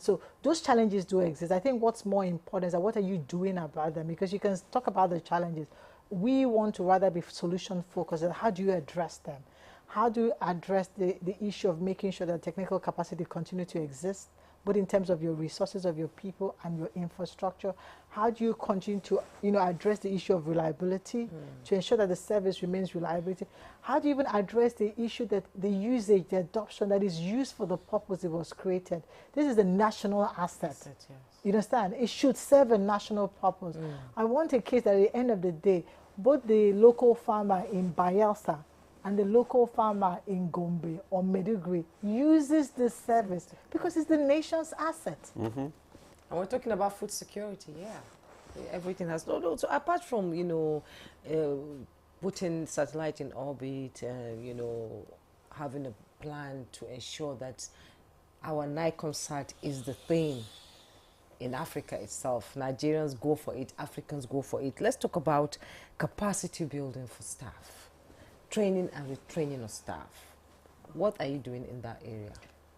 So those challenges do exist. I think what's more important is that what are you doing about them? Because you can talk about the challenges. We want to rather be solution focused. How do you address them? How do you address the issue of making sure that technical capacity continue to exist, but in terms of your resources, of your people and your infrastructure? How do you continue to address the issue of reliability to ensure that the service remains reliable? How do you even address the issue that the usage, the adoption that is used for the purpose it was created? This is a national asset. You understand? It should serve a national purpose. I want a case that at the end of the day, both the local farmer in Bayelsa and the local farmer in Gombe or Meduguri uses this service because it's the nation's asset. And we're talking about food security, Everything has so apart from putting satellite in orbit, having a plan to ensure that our NICOMSAT is the thing in Africa itself. Nigerians go for it, Africans go for it. Let's talk about capacity building for staff. Training and retraining of staff. What are you doing in that area?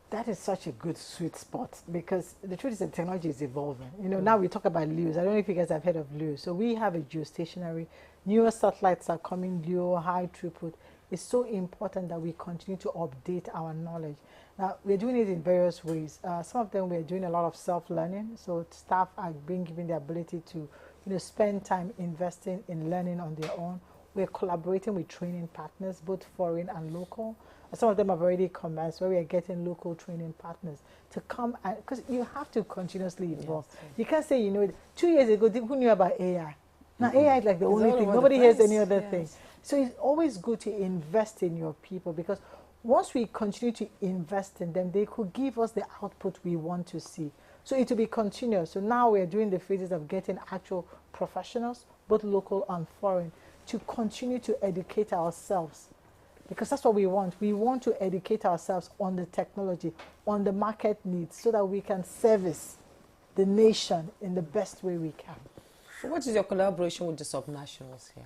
That is such a good sweet spot, because the truth is that technology is evolving. Now we talk about LEOs. I don't know if you guys have heard of LEOs. So we have a geostationary. Newer satellites are coming, LEO, high throughput. It's so important that we continue to update our knowledge. Now, we're doing it in various ways. Some of them we're doing a lot of self-learning. So staff are being given the ability to spend time investing in learning on their own. We're collaborating with training partners, both foreign and local. Some of them have already commenced, where we are getting local training partners to come, because you have to continuously evolve. You can't say, 2 years ago, who knew about AI? Now AI is like the only thing. Nobody hears any other thing. So it's always good to invest in your people, because once we continue to invest in them, they could give us the output we want to see. So it will be continuous. So now we're doing the phases of getting actual professionals, both local and foreign, to continue to educate ourselves, because that's what we want. We want to educate ourselves on the technology, on the market needs, so that we can service the nation in the best way we can. So what is your collaboration with the subnationals here?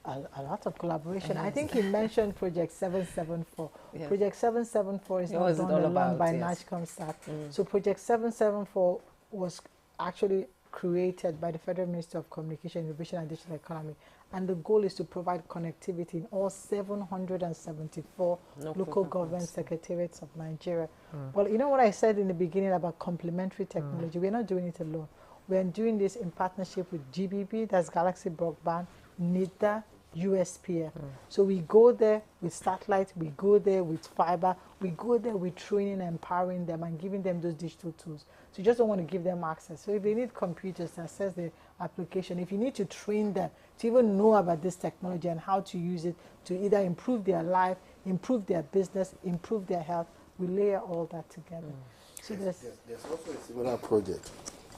A lot of collaboration. I think he mentioned Project 774. Yeah. Project 774 is Yeah, not what's it done all alone about? by Yes. NACOMSAT. So Project 774 was actually created by the Federal Ministry of Communication, Innovation and Digital Economy. And the goal is to provide connectivity in all 774 local government secretariats of Nigeria. Well, you know what I said in the beginning about complementary technology? We're not doing it alone. We're doing this in partnership with GBB, that's Galaxy Broadband, NIDA, USPF. So we go there with satellite, we go there with fiber, we go there with training, empowering them and giving them those digital tools. So you just don't want to give them access. So if they need computers to access the application, if you need to train them to even know about this technology and how to use it to either improve their life, improve their business, improve their health, we layer all that together. So there's also a similar project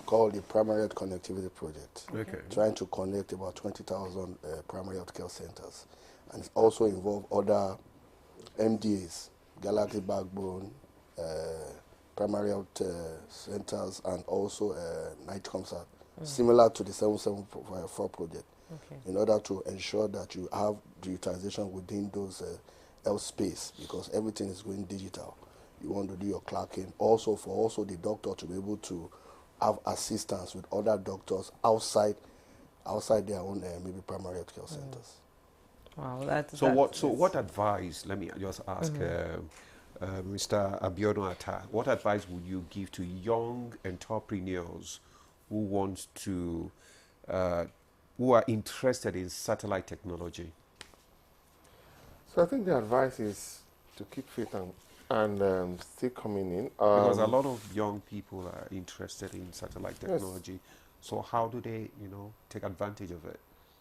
called the Primary Health Connectivity Project, trying to connect about 20,000 primary health care centers. And it also involves other MDAs, Galaxy Backbone, primary health centers, and also NICOMSAT, similar to the 774 project, in order to ensure that you have digitization within those health space, because everything is going digital. You want to do your clocking, also for the doctor to be able to have assistance with other doctors outside their own maybe primary health care centers. Wow, So what advice, let me just ask Mr. Abiodun Atta, what advice would you give to young entrepreneurs who want to, who are interested in satellite technology? So I think the advice is to keep fit and still coming in. Because a lot of young people are interested in satellite technology. Yes. So how do they, take advantage of it?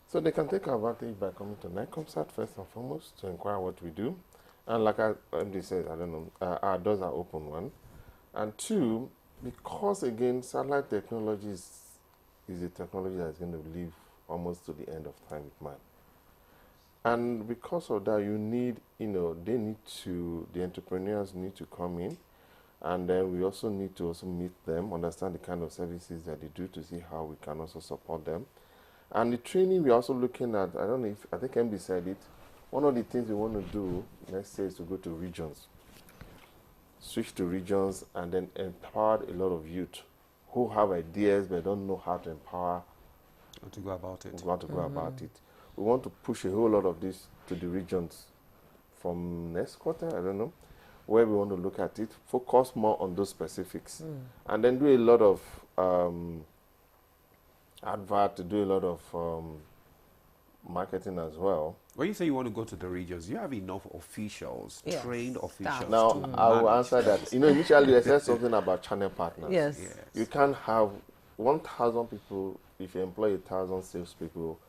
So they can take advantage by coming to NICOMSAT first and foremost to inquire what we do. And like MD said, I don't know, our doors are open, one. And two, because again, satellite technology is a technology that's going to live almost to the end of time with man. And because of that, you need, the entrepreneurs need to come in, and then we also need to meet them, understand the kind of services that they do to see how we can also support them. And the training, we're also looking at, I think MD said it, one of the things we want to do next year is to go to regions, switch to regions, and then empower a lot of youth who have ideas but don't know how to empower. How to go about it. How to go about it. We want to push a whole lot of this to the regions from next quarter, I don't know, where we want to look at it, focus more on those specifics, and then do a lot of advert, do a lot of marketing as well. When you say you want to go to the regions, you have enough officials, trained officials. Now, I will answer that. Initially I said something about channel partners. Yes. You can't have 1,000 people, if you employ 1,000 salespeople,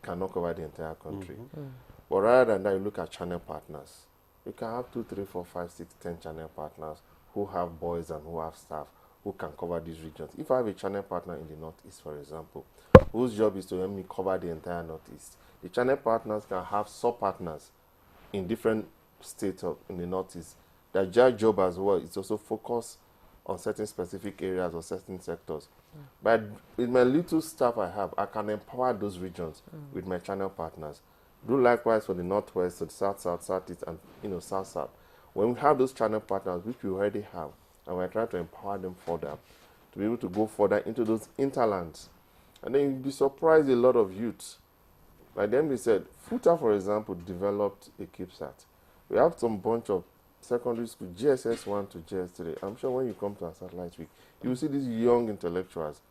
cannot cover the entire country. But rather than that, you look at channel partners. You can have 2, 3, 4, 5, 6, 10 channel partners who have boys and who have staff who can cover these regions. If I have a channel partner in the Northeast, for example, whose job is to help me cover the entire Northeast, the channel partners can have sub-partners in different states in the Northeast. Their job as well is also focus on certain specific areas or certain sectors. But with my little staff I have, I can empower those regions with my channel partners. Do likewise for the Northwest, so the South, Southeast, and South. When we have those channel partners, which we already have, and we're trying to empower them further, to be able to go further into those interlands. And then you'll be surprised a lot of youths. Like them, we said, FUTA, for example, developed a CubeSat. We have some bunch of secondary school, GSS 1 to GS 3. I'm sure when you come to our satellite week, you will see these young intellectuals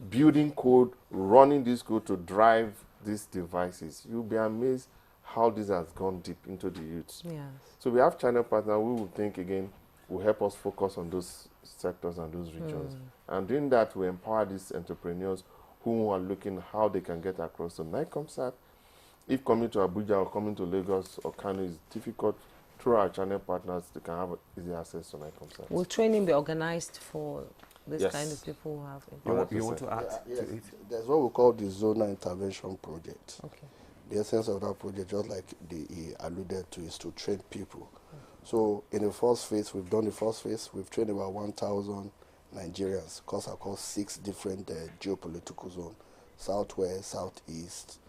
building code, running this code to drive these devices. You'll be amazed how this has gone deep into the youths. Yes. So we have channel partners who will think again, will help us focus on those sectors and those regions. And doing that, we empower these entrepreneurs who are looking how they can get across to NICOMSAT. If coming to Abuja or coming to Lagos or Kano is difficult, through our channel partners, they can have easy access to NICOMSAT. Will training be organized for this kind of people who have? You want to add to it? There's what we call the Zonal Intervention Project. The essence of that project, just like he alluded to, is to train people. So in the first phase, we've done the first phase. We've trained about 1,000 Nigerians, because across 6 different geopolitical zones, southwest, southeast,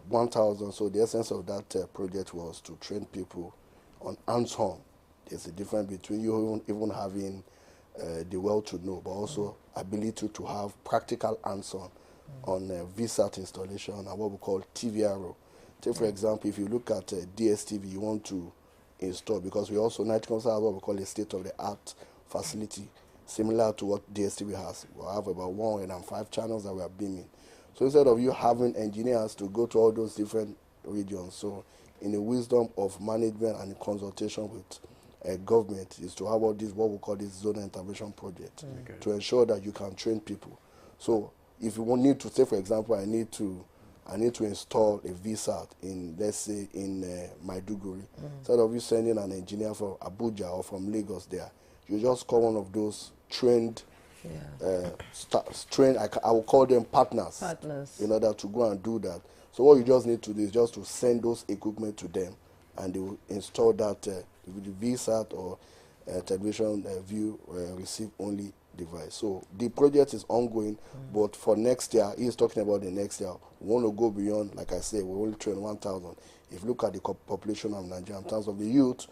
1,000. So the essence of that project was to train people on hands-on. There's a difference between you even having the will to know, but also ability to have practical hands-on on VSAT installation and what we call TVRO. Take, for example, if you look at DSTV, you want to install, because we also, Nigeria has what we call a state-of-the-art facility, similar to what DSTV has. We have about 105 channels that we are beaming. So instead of you having engineers to go to all those different regions, so in the wisdom of management and in consultation with government, is to have all this, what we call this zone intervention project, to ensure that you can train people. So if you need to, say for example, I need to install a VSAT in, let's say, in Maiduguri. Instead of you sending an engineer from Abuja or from Lagos there, you just call one of those trained, I will call them partners, in order to go and do that. So what you just need to do is just to send those equipment to them, and they will install that with the VSAT or television view receive only device. So the project is ongoing, but for next year, he's talking about the next year. We want to go beyond, like I said, we only train 1,000. If you look at the population of Nigeria, in terms of the youth,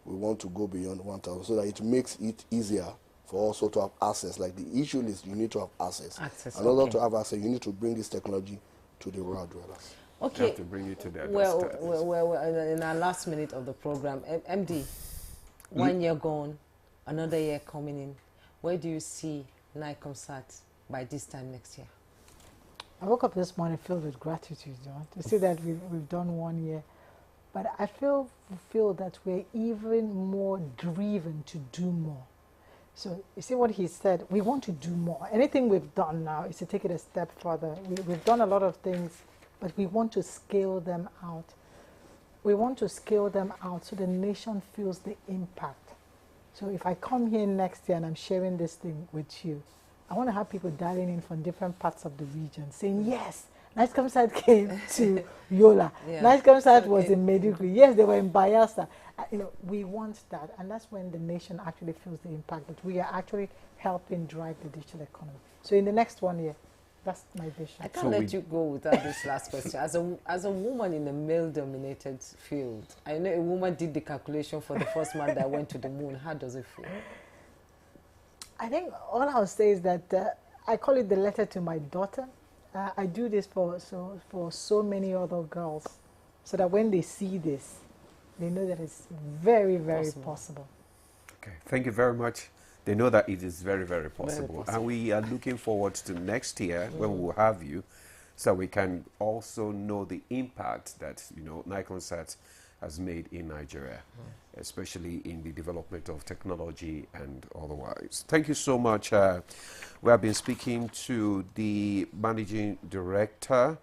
we want to go beyond 1,000 so that it makes it easier for also to have access. Like the issue is you need to have access. In order to have access, you need to bring this technology to the rural dwellers. Okay. You have to bring it to their well, in our last minute of the program, MD, 1 year gone, another year coming in. Where do you see NICOMSAT by this time next year? I woke up this morning filled with gratitude, to see that we've done 1 year. But I feel that we're even more driven to do more. So you see what he said, we want to do more. Anything we've done now is to take it a step further. We've done a lot of things, but we want to scale them out. We want to scale them out so the nation feels the impact. So if I come here next year and I'm sharing this thing with you, I want to have people dialing in from different parts of the region saying, yes, NICOMSAT came to Yola. NICOMSAT was in Maiduguri. Yes, they were in Bayelsa. We want that. And that's when the nation actually feels the impact that we are actually helping drive the digital economy. So in the next 1 year, that's my vision. I can't let you go without this last question. As a woman in a male-dominated field, I know a woman did the calculation for the first man that went to the moon. How does it feel? I think all I'll say is that I call it the letter to my daughter. I do this for so many other girls, so that when they see this, they know that it's very, very possible. Okay, thank you very much. They know that it is very, very possible. And we are looking forward to next year when we will have you, so we can also know the impact that NICOMSAT has made in Nigeria, especially in the development of technology and otherwise. Thank you so much. We have been speaking to the Managing Director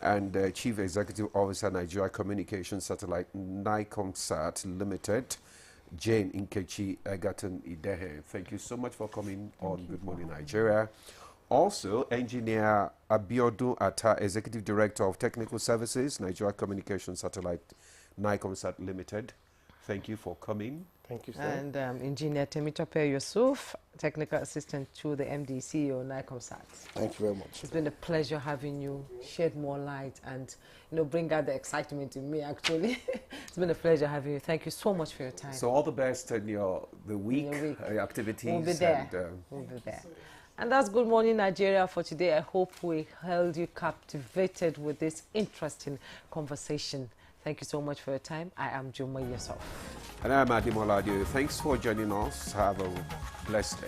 and Chief Executive Officer, Nigeria Communications Satellite, NICOMSAT Limited, Jane Nkechi Egerton Idehe. Thank you so much for coming on Good Morning Nigeria. Also, Engineer Abiodun Atta, Executive Director of Technical Services, Nigeria Communications Satellite, NICOMSAT Limited. Thank you for coming. Thank you, sir. And Engineer Temitope Yusuf, Technical Assistant to the MD, CEO, NICOMSAT. Thank you very much. It's been a pleasure having you, shed more light and bring out the excitement in me, actually. It's been a pleasure having you. Thank you so much for your time. So all the best in the week activities. We'll be there. We'll be there. And that's Good Morning Nigeria for today. I hope we held you captivated with this interesting conversation. Thank you so much for your time. I am Juma Yusuf. And I'm Adimola Adio. Thanks for joining us. Have a blessed day.